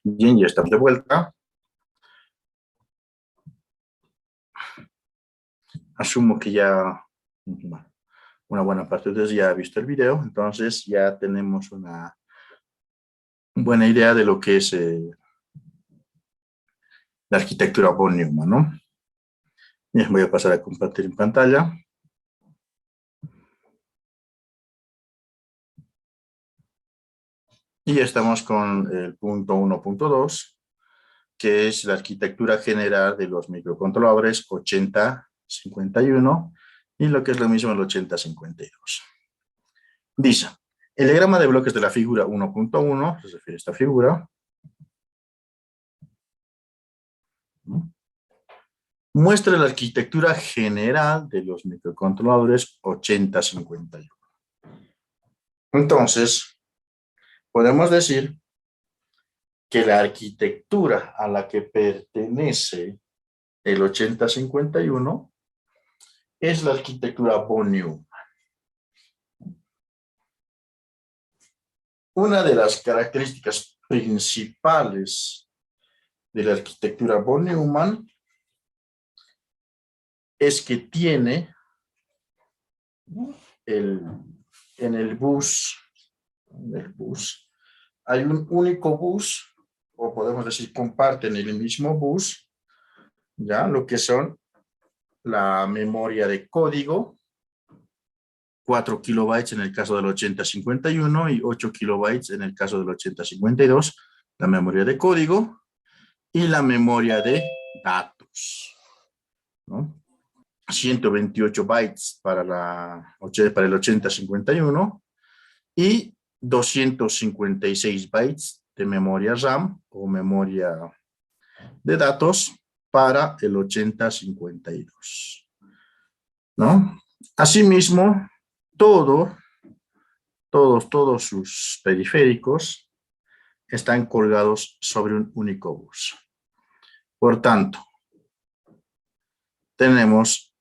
Bien, ya estamos de vuelta. Asumo que ya bueno, una buena parte de ustedes ya ha visto el video, entonces ya tenemos una buena idea de lo que es la arquitectura von Neumann, ¿no? Bien, voy a pasar a compartir en pantalla. Y estamos con el punto 1.2, que es la arquitectura general de los microcontroladores 8051 y lo que es lo mismo el 8052. Dice, el diagrama de bloques de la figura 1.1, se refiere a esta figura, muestra la arquitectura general de los microcontroladores 8051. Entonces, podemos decir que la arquitectura a la que pertenece el 8051 es la arquitectura von Neumann. Una de las características principales de la arquitectura von Neumann es que tiene en el bus hay un único bus, o podemos decir comparten el mismo bus, ya lo que son la memoria de código, 4 kilobytes en el caso del 8051 y 8 kilobytes en el caso del 8052, la memoria de código y la memoria de datos, ¿no? 128 bytes para el 8051 y 256 bytes de memoria RAM o memoria de datos para el 8052, ¿no? Asimismo, todos sus periféricos están colgados sobre un único bus. Por tanto, tenemos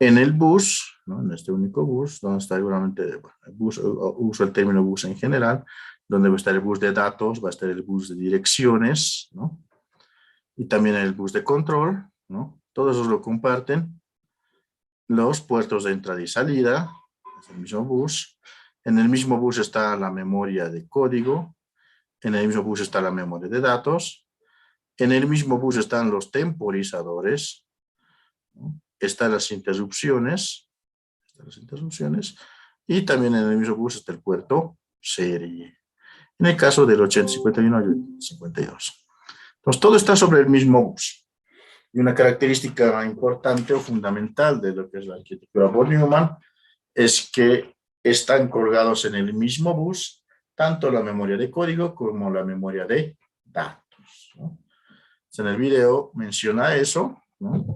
en el bus, ¿no? En este único bus, donde está seguramente el bus, uso el término bus en general, donde va a estar el bus de datos, va a estar el bus de direcciones, ¿no? Y también el bus de control, ¿no? Todos esos lo comparten. Los puertos de entrada y salida, es el mismo bus. En el mismo bus está la memoria de código. En el mismo bus está la memoria de datos. En el mismo bus están los temporizadores, ¿no? Están las interrupciones. Y también en el mismo bus está el puerto serie. En el caso del 8051 y el 52. Entonces, todo está sobre el mismo bus. Y una característica importante o fundamental de lo que es la arquitectura von Neumann es que están colgados en el mismo bus tanto la memoria de código como la memoria de datos, ¿no? En el video menciona eso, ¿no?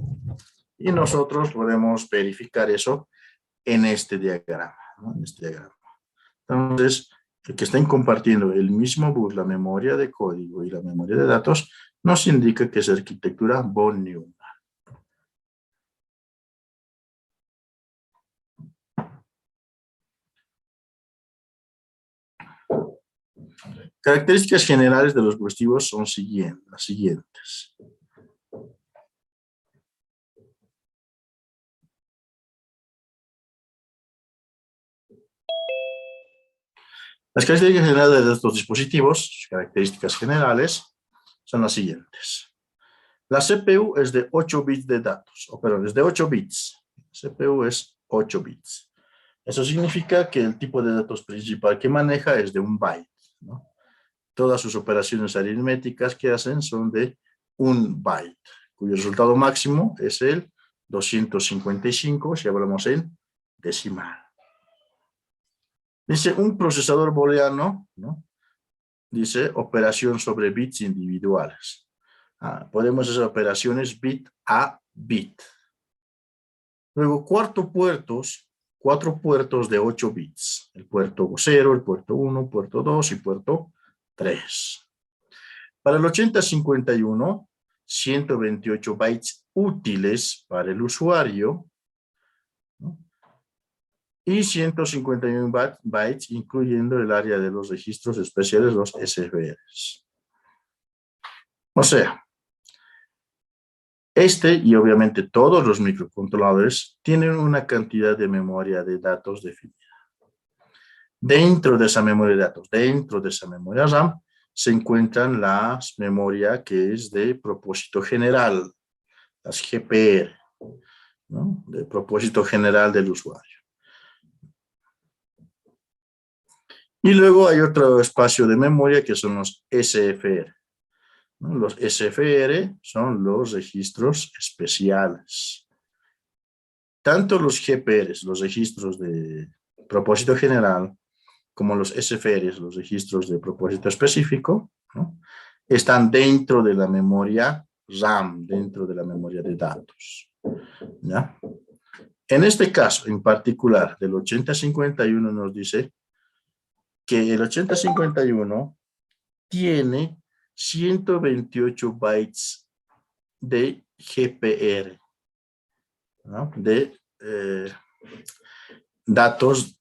Y nosotros podemos verificar eso en este diagrama, ¿no? En este diagrama. Entonces, el que estén compartiendo el mismo bus, la memoria de código y la memoria de datos, nos indica que es arquitectura von Neumann. Características generales de los dispositivos son las siguientes. Las características generales de estos dispositivos, características generales, son las siguientes. La CPU es de 8 bits de datos, o perdón, es de 8 bits. La CPU es 8 bits. Eso significa que el tipo de datos principal que maneja es de 1 byte, ¿no? Todas sus operaciones aritméticas que hacen son de 1 byte, cuyo resultado máximo es el 255 si hablamos en decimal. Dice un procesador booleano, ¿no? Dice operación sobre bits individuales. Podemos hacer operaciones bit a bit. Luego, cuatro puertos de 8 bits. El puerto 0, el puerto 1, puerto 2 y puerto 3. Para el 8051, 128 bytes útiles para el usuario, ¿no? Y 151 bytes incluyendo el área de los registros especiales, los SFRs. O sea, este y obviamente todos los microcontroladores tienen una cantidad de memoria de datos definida. Dentro de esa memoria de datos, dentro de esa memoria RAM, se encuentran las memorias que es de propósito general, las GPR, ¿no? De propósito general del usuario. Y luego hay otro espacio de memoria que son los SFR, ¿no? Los SFR son los registros especiales. Tanto los GPRs, los registros de propósito general, como los SFRs, los registros de propósito específico, ¿no? Están dentro de la memoria RAM, dentro de la memoria de datos, ¿ya? En este caso, en particular, del 8051 nos dice que el 8051 tiene 128 bytes de GPR, ¿no? De datos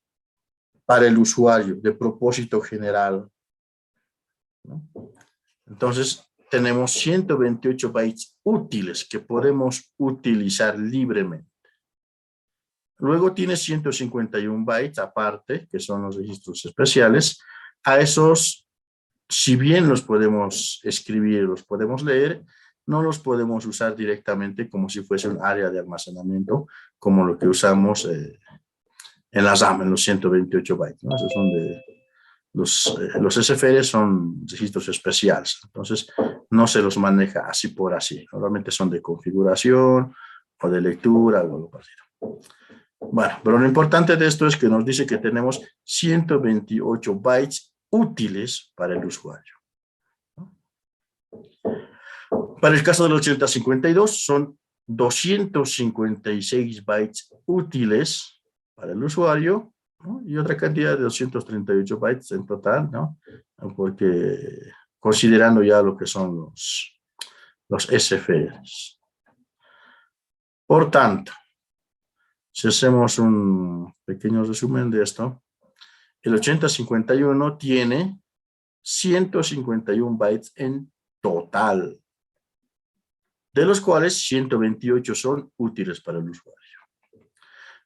para el usuario, de propósito general, ¿no? Entonces, tenemos 128 bytes útiles que podemos utilizar libremente. Luego tiene 151 bytes aparte, que son los registros especiales. A esos, si bien los podemos escribir, los podemos leer, no los podemos usar directamente como si fuese un área de almacenamiento, como lo que usamos en la RAM, en los 128 bytes, ¿no? Esos son de... Los SFR son registros especiales, entonces no se los maneja así por así. Normalmente son de configuración o de lectura o algo parecido. Bueno, pero lo importante de esto es que nos dice que tenemos 128 bytes útiles para el usuario. Para el caso del 8052 son 256 bytes útiles para el usuario, ¿no? Y otra cantidad de 238 bytes en total, ¿no? Porque considerando ya lo que son los SFRs. Por tanto, si hacemos un pequeño resumen de esto, el 8051 tiene 151 bytes en total, de los cuales 128 son útiles para el usuario.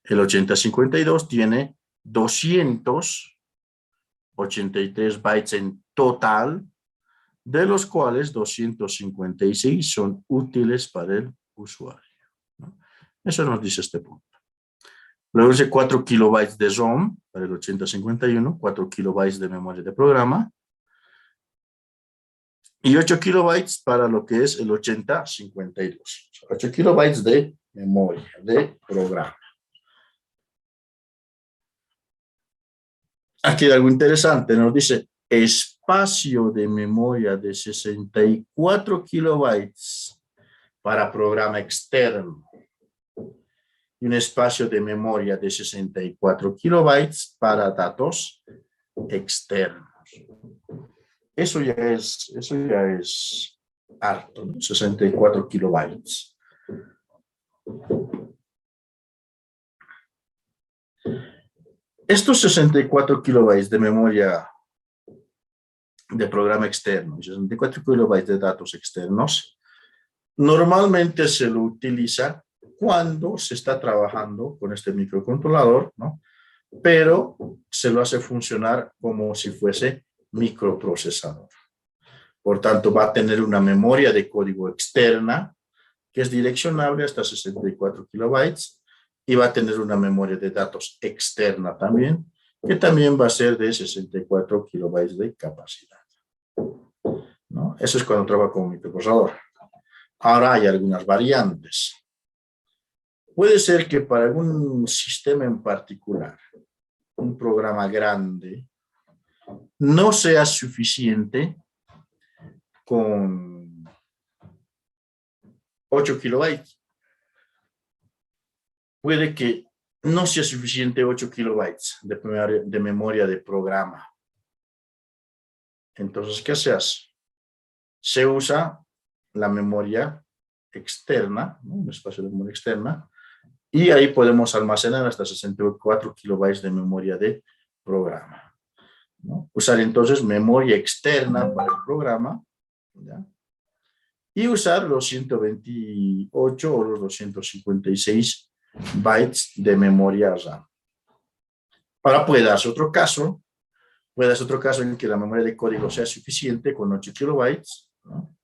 El 8052 tiene 283 bytes en total, de los cuales 256 son útiles para el usuario, ¿no? Eso nos dice este punto. Luego dice 4 kilobytes de ROM para el 8051, 4 kilobytes de memoria de programa, y 8 kilobytes para lo que es el 8052. 8 kilobytes de memoria de programa. Aquí hay algo interesante, nos dice espacio de memoria de 64 kilobytes para programa externo y un espacio de memoria de 64 kilobytes para datos externos. Eso ya es harto, ¿no? 64 kilobytes. Estos 64 kilobytes de memoria de programa externo y 64 kilobytes de datos externos, normalmente se lo utiliza cuando se está trabajando con este microcontrolador, ¿no? Pero se lo hace funcionar como si fuese microprocesador. Por tanto, va a tener una memoria de código externa que es direccionable hasta 64 kilobytes y va a tener una memoria de datos externa también, que también va a ser de 64 kilobytes de capacidad, ¿no? Eso es cuando trabaja con microprocesador. Ahora hay algunas variantes. Puede ser que para algún sistema en particular, un programa grande, no sea suficiente con 8 kilobytes. Puede que no sea suficiente 8 kilobytes de memoria de programa. Entonces, ¿qué se hace? Se usa la memoria externa, ¿no? Un espacio de memoria externa, y ahí podemos almacenar hasta 64 kilobytes de memoria de programa, ¿no? Usar entonces memoria externa para el programa, ¿ya? y usar los 128 o los 256 bytes de memoria RAM. Ahora puede darse otro caso en que la memoria de código sea suficiente con 8 kilobytes, ¿no?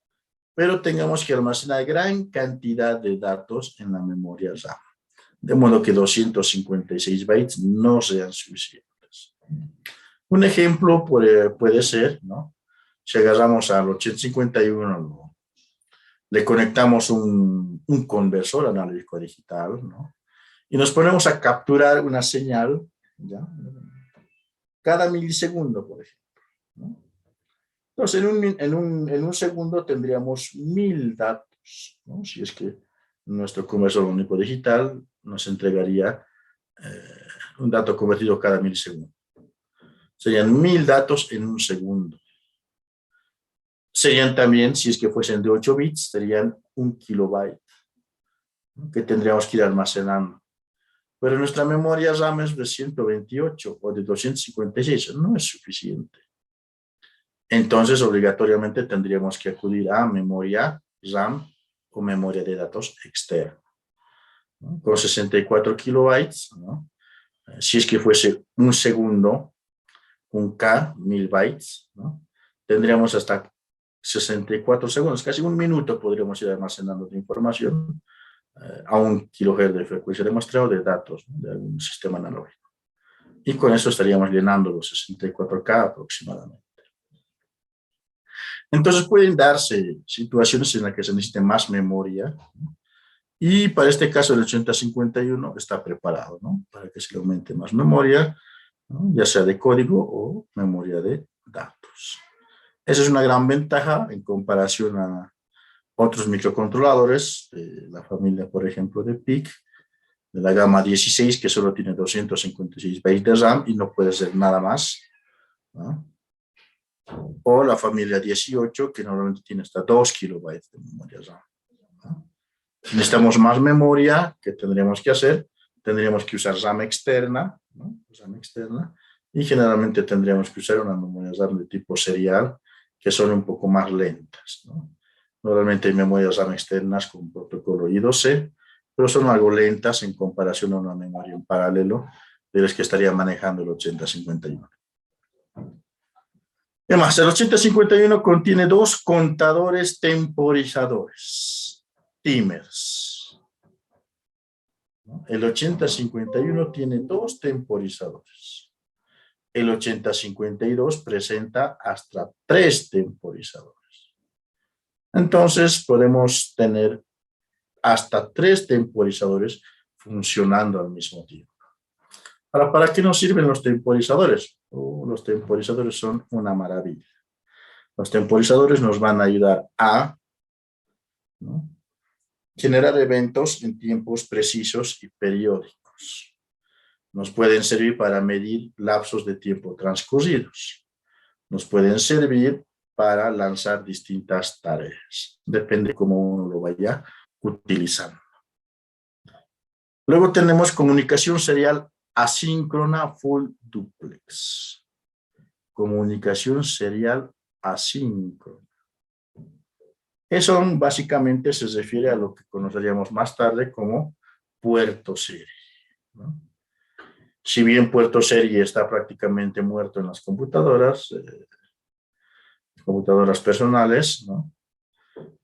Pero tengamos que almacenar gran cantidad de datos en la memoria RAM, de modo que 256 bytes no sean suficientes. Un ejemplo puede ser, ¿no? Si agarramos al 8051, le conectamos un conversor analógico digital, ¿no? Y nos ponemos a capturar una señal, ¿ya? Cada milisegundo, por ejemplo, ¿no? Entonces, en un segundo tendríamos 1000 datos, ¿no? Si es que nuestro conversor único digital nos entregaría un dato convertido cada milisegundo. Serían 1000 datos en un segundo. Serían también, si es que fuesen de 8 bits, serían 1 kilobyte, ¿no? Que tendríamos que ir almacenando. Pero nuestra memoria RAM es de 128 o de 256, no es suficiente. Entonces, obligatoriamente tendríamos que acudir a memoria RAM o memoria de datos externa, ¿no? Con 64 kilobytes, ¿no? Si es que fuese un segundo, un K, 1000 bytes, ¿no? Tendríamos hasta 64 segundos, casi un minuto podríamos ir almacenando de información a 1 kilohertz de frecuencia de muestreo de datos, ¿no? De algún sistema analógico. Y con eso estaríamos llenando los 64K aproximadamente. Entonces pueden darse situaciones en las que se necesite más memoria, ¿no? Y para este caso el 8051 está preparado, ¿no? Para que se le aumente más memoria, ¿no? Ya sea de código o memoria de datos. Esa es una gran ventaja en comparación a otros microcontroladores de la familia, por ejemplo, de PIC, de la gama 16, que solo tiene 256 bytes de RAM y no puede ser nada más, ¿no? O la familia 18, que normalmente tiene hasta 2 kilobytes de memoria RAM, ¿no? Si necesitamos más memoria, ¿qué tendríamos que hacer? Tendríamos que usar RAM externa, ¿no? RAM externa, y generalmente tendríamos que usar una memoria RAM de tipo serial, que son un poco más lentas, ¿no? Normalmente hay memorias RAM externas con protocolo I2C, pero son algo lentas en comparación a una memoria en paralelo de las que estaría manejando el 8051. Además, el 8051 contiene dos contadores temporizadores, timers. El 8051 tiene dos temporizadores. El 8052 presenta hasta 3 temporizadores. Entonces, podemos tener hasta 3 temporizadores funcionando al mismo tiempo. Ahora, ¿para qué nos sirven los temporizadores? Los temporizadores son una maravilla. Los temporizadores nos van a ayudar a, ¿no?, generar eventos en tiempos precisos y periódicos. Nos pueden servir para medir lapsos de tiempo transcurridos. Nos pueden servir para lanzar distintas tareas. Depende cómo uno lo vaya utilizando. Luego tenemos comunicación serial asíncrona full duplex. Comunicación serial asíncrona. Eso básicamente se refiere a lo que conoceríamos más tarde como puerto serie, ¿no? Si bien puerto serie está prácticamente muerto en las computadoras personales, ¿no?,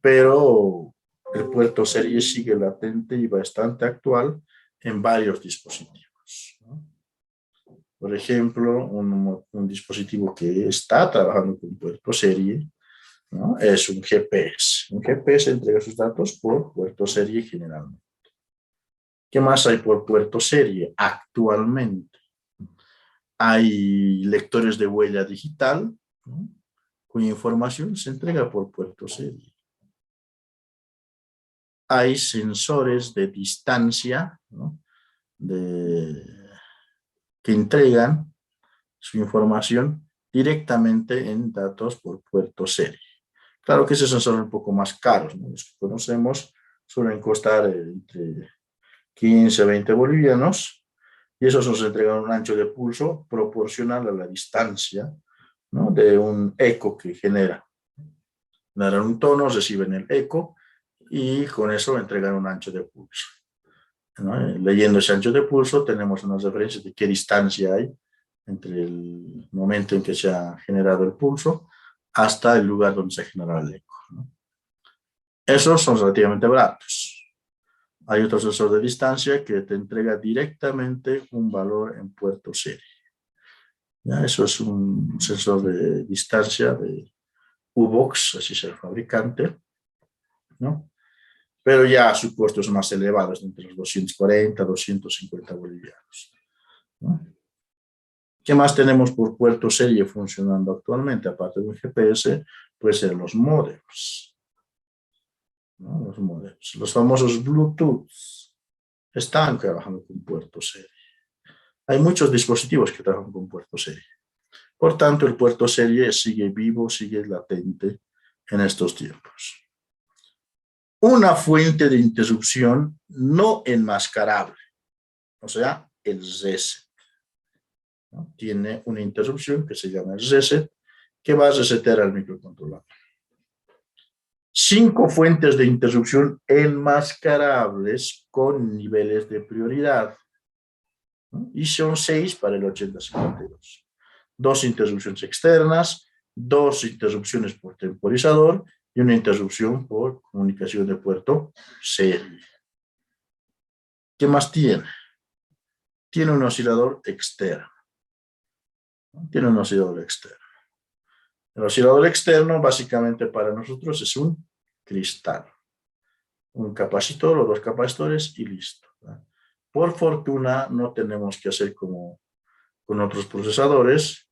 pero el puerto serie sigue latente y bastante actual en varios dispositivos, ¿no? Por ejemplo, un dispositivo que está trabajando con puerto serie, ¿no?, es un GPS. Un GPS entrega sus datos por puerto serie generalmente. ¿Qué más hay por puerto serie actualmente? Hay lectores de huella digital, ¿no?, cuya información se entrega por puerto serie. Hay sensores de distancia, ¿no?, que entregan su información directamente en datos por puerto serie. Claro que esos son un poco más caros, ¿no? Los que conocemos suelen costar entre 15 a 20 bolivianos, y esos nos entregan un ancho de pulso proporcional a la distancia, ¿no?, de un eco que genera. generan un tono, reciben el eco y con eso entregan un ancho de pulso, ¿no? Leyendo ese ancho de pulso tenemos unas referencias de qué distancia hay entre el momento en que se ha generado el pulso hasta el lugar donde se genera el eco, ¿no? Esos son relativamente baratos. Hay otro sensor de distancia que te entrega directamente un valor en puerto serie. ¿Ya? Eso es un sensor de distancia de U-Box, así es el fabricante, ¿no? Pero ya su costo es más elevado, es entre los 240, 250 bolivianos, ¿no? ¿Qué más tenemos por puerto serie funcionando actualmente? Aparte de un GPS, puede ser los modems, ¿no? Los modems, los famosos Bluetooth, están trabajando con puerto serie. Hay muchos dispositivos que trabajan con puerto serie. Por tanto, el puerto serie sigue vivo, sigue latente en estos tiempos. Una fuente de interrupción no enmascarable, o sea, el reset, ¿no? Tiene una interrupción que se llama el reset, que va a resetear al microcontrolador. 5 fuentes de interrupción enmascarables con niveles de prioridad, ¿no? Y son 6 para el 8052. 2 interrupciones externas, 2 interrupciones por temporizador y una interrupción por comunicación de puerto serie. ¿Qué más tiene? Tiene un oscilador externo. Tiene un oscilador externo. El oscilador externo básicamente para nosotros es un cristal, un capacitor o 2 capacitores y listo, ¿no? Por fortuna no tenemos que hacer como con otros procesadores,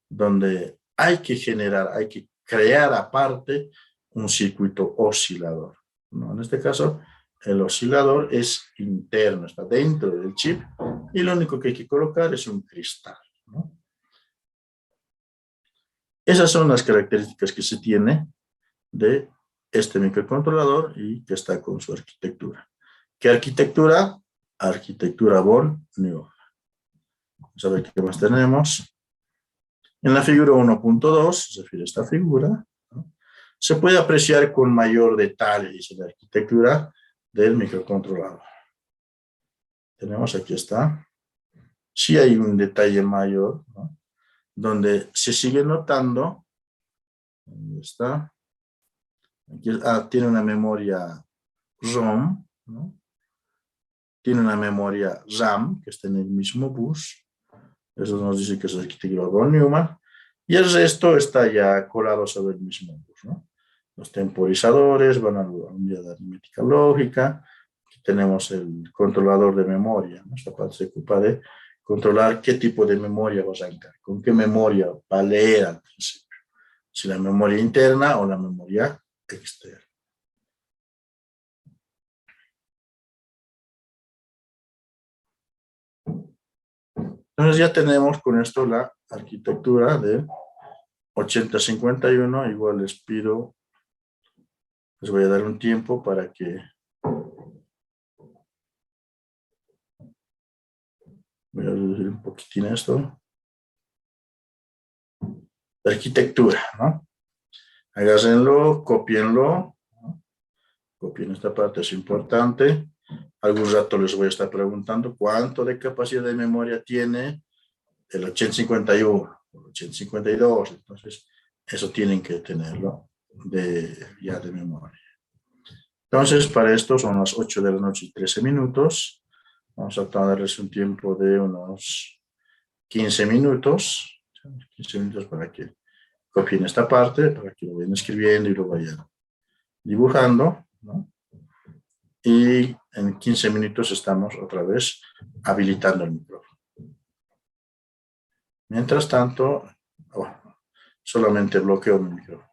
donde hay que generar, hay que crear aparte un circuito oscilador, ¿no? En este caso, el oscilador es interno, está dentro del chip y lo único que hay que colocar es un cristal, ¿no? Esas son las características que se tiene de este microcontrolador y que está con su arquitectura. ¿Qué arquitectura? Arquitectura von Neumann. Vamos a ver qué más tenemos. En la figura 1.2, se refiere a esta figura, ¿no? Se puede apreciar con mayor detalle, dice la arquitectura del microcontrolador. Tenemos, aquí está. Sí hay un detalle mayor, ¿no? Donde se sigue notando, ¿dónde está? Aquí, tiene una memoria ROM, ¿no? Tiene una memoria RAM, que está en el mismo bus. Eso nos dice que es arquitectura von Neumann. Y el resto está ya colado sobre el mismo bus, ¿no? Los temporizadores van a la unidad de aritmética lógica. Aquí tenemos el controlador de memoria, ¿no? Esta parte se ocupa de controlar qué tipo de memoria vas a encargar, con qué memoria va a leer al principio, si la memoria interna o la memoria externa. Entonces ya tenemos con esto la arquitectura de 8051. Igual les pido, les voy a dar un tiempo para que voy a reducir un poquitín esto. La arquitectura, ¿no? Háganlo, copienlo, ¿no? Copien esta parte, es importante. Algún rato les voy a estar preguntando cuánto de capacidad de memoria tiene el 8051, el 8052. Entonces, eso tienen que tenerlo ya de memoria. Entonces, para esto son las 8 de la noche y 13 minutos. Vamos a darles un tiempo de unos 15 minutos. 15 minutos para que copien esta parte, para que lo vayan escribiendo y lo vayan dibujando, ¿no? Y en 15 minutos estamos otra vez habilitando el micrófono. Mientras tanto, bueno, solamente bloqueo mi micrófono.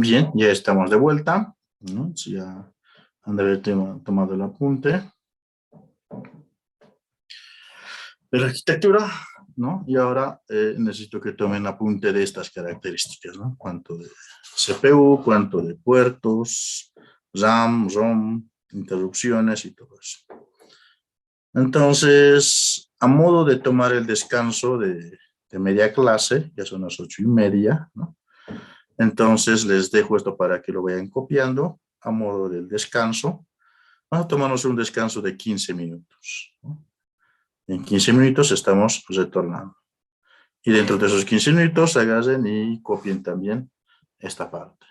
Bien, ya estamos de vuelta, ¿no? Sí, ya han de haber tomado el apunte. De la arquitectura, ¿no? Y ahora necesito que tomen apunte de estas características, ¿no? Cuánto de CPU, cuánto de puertos, RAM, ROM, interrupciones y todo eso. Entonces, a modo de tomar el descanso de media clase, ya son las 8:30, ¿no? Entonces, les dejo esto para que lo vayan copiando a modo del descanso. Vamos a tomarnos un descanso de 15 minutos, ¿no? En 15 minutos estamos retornando. Y dentro de esos 15 minutos agarren y copien también esta parte.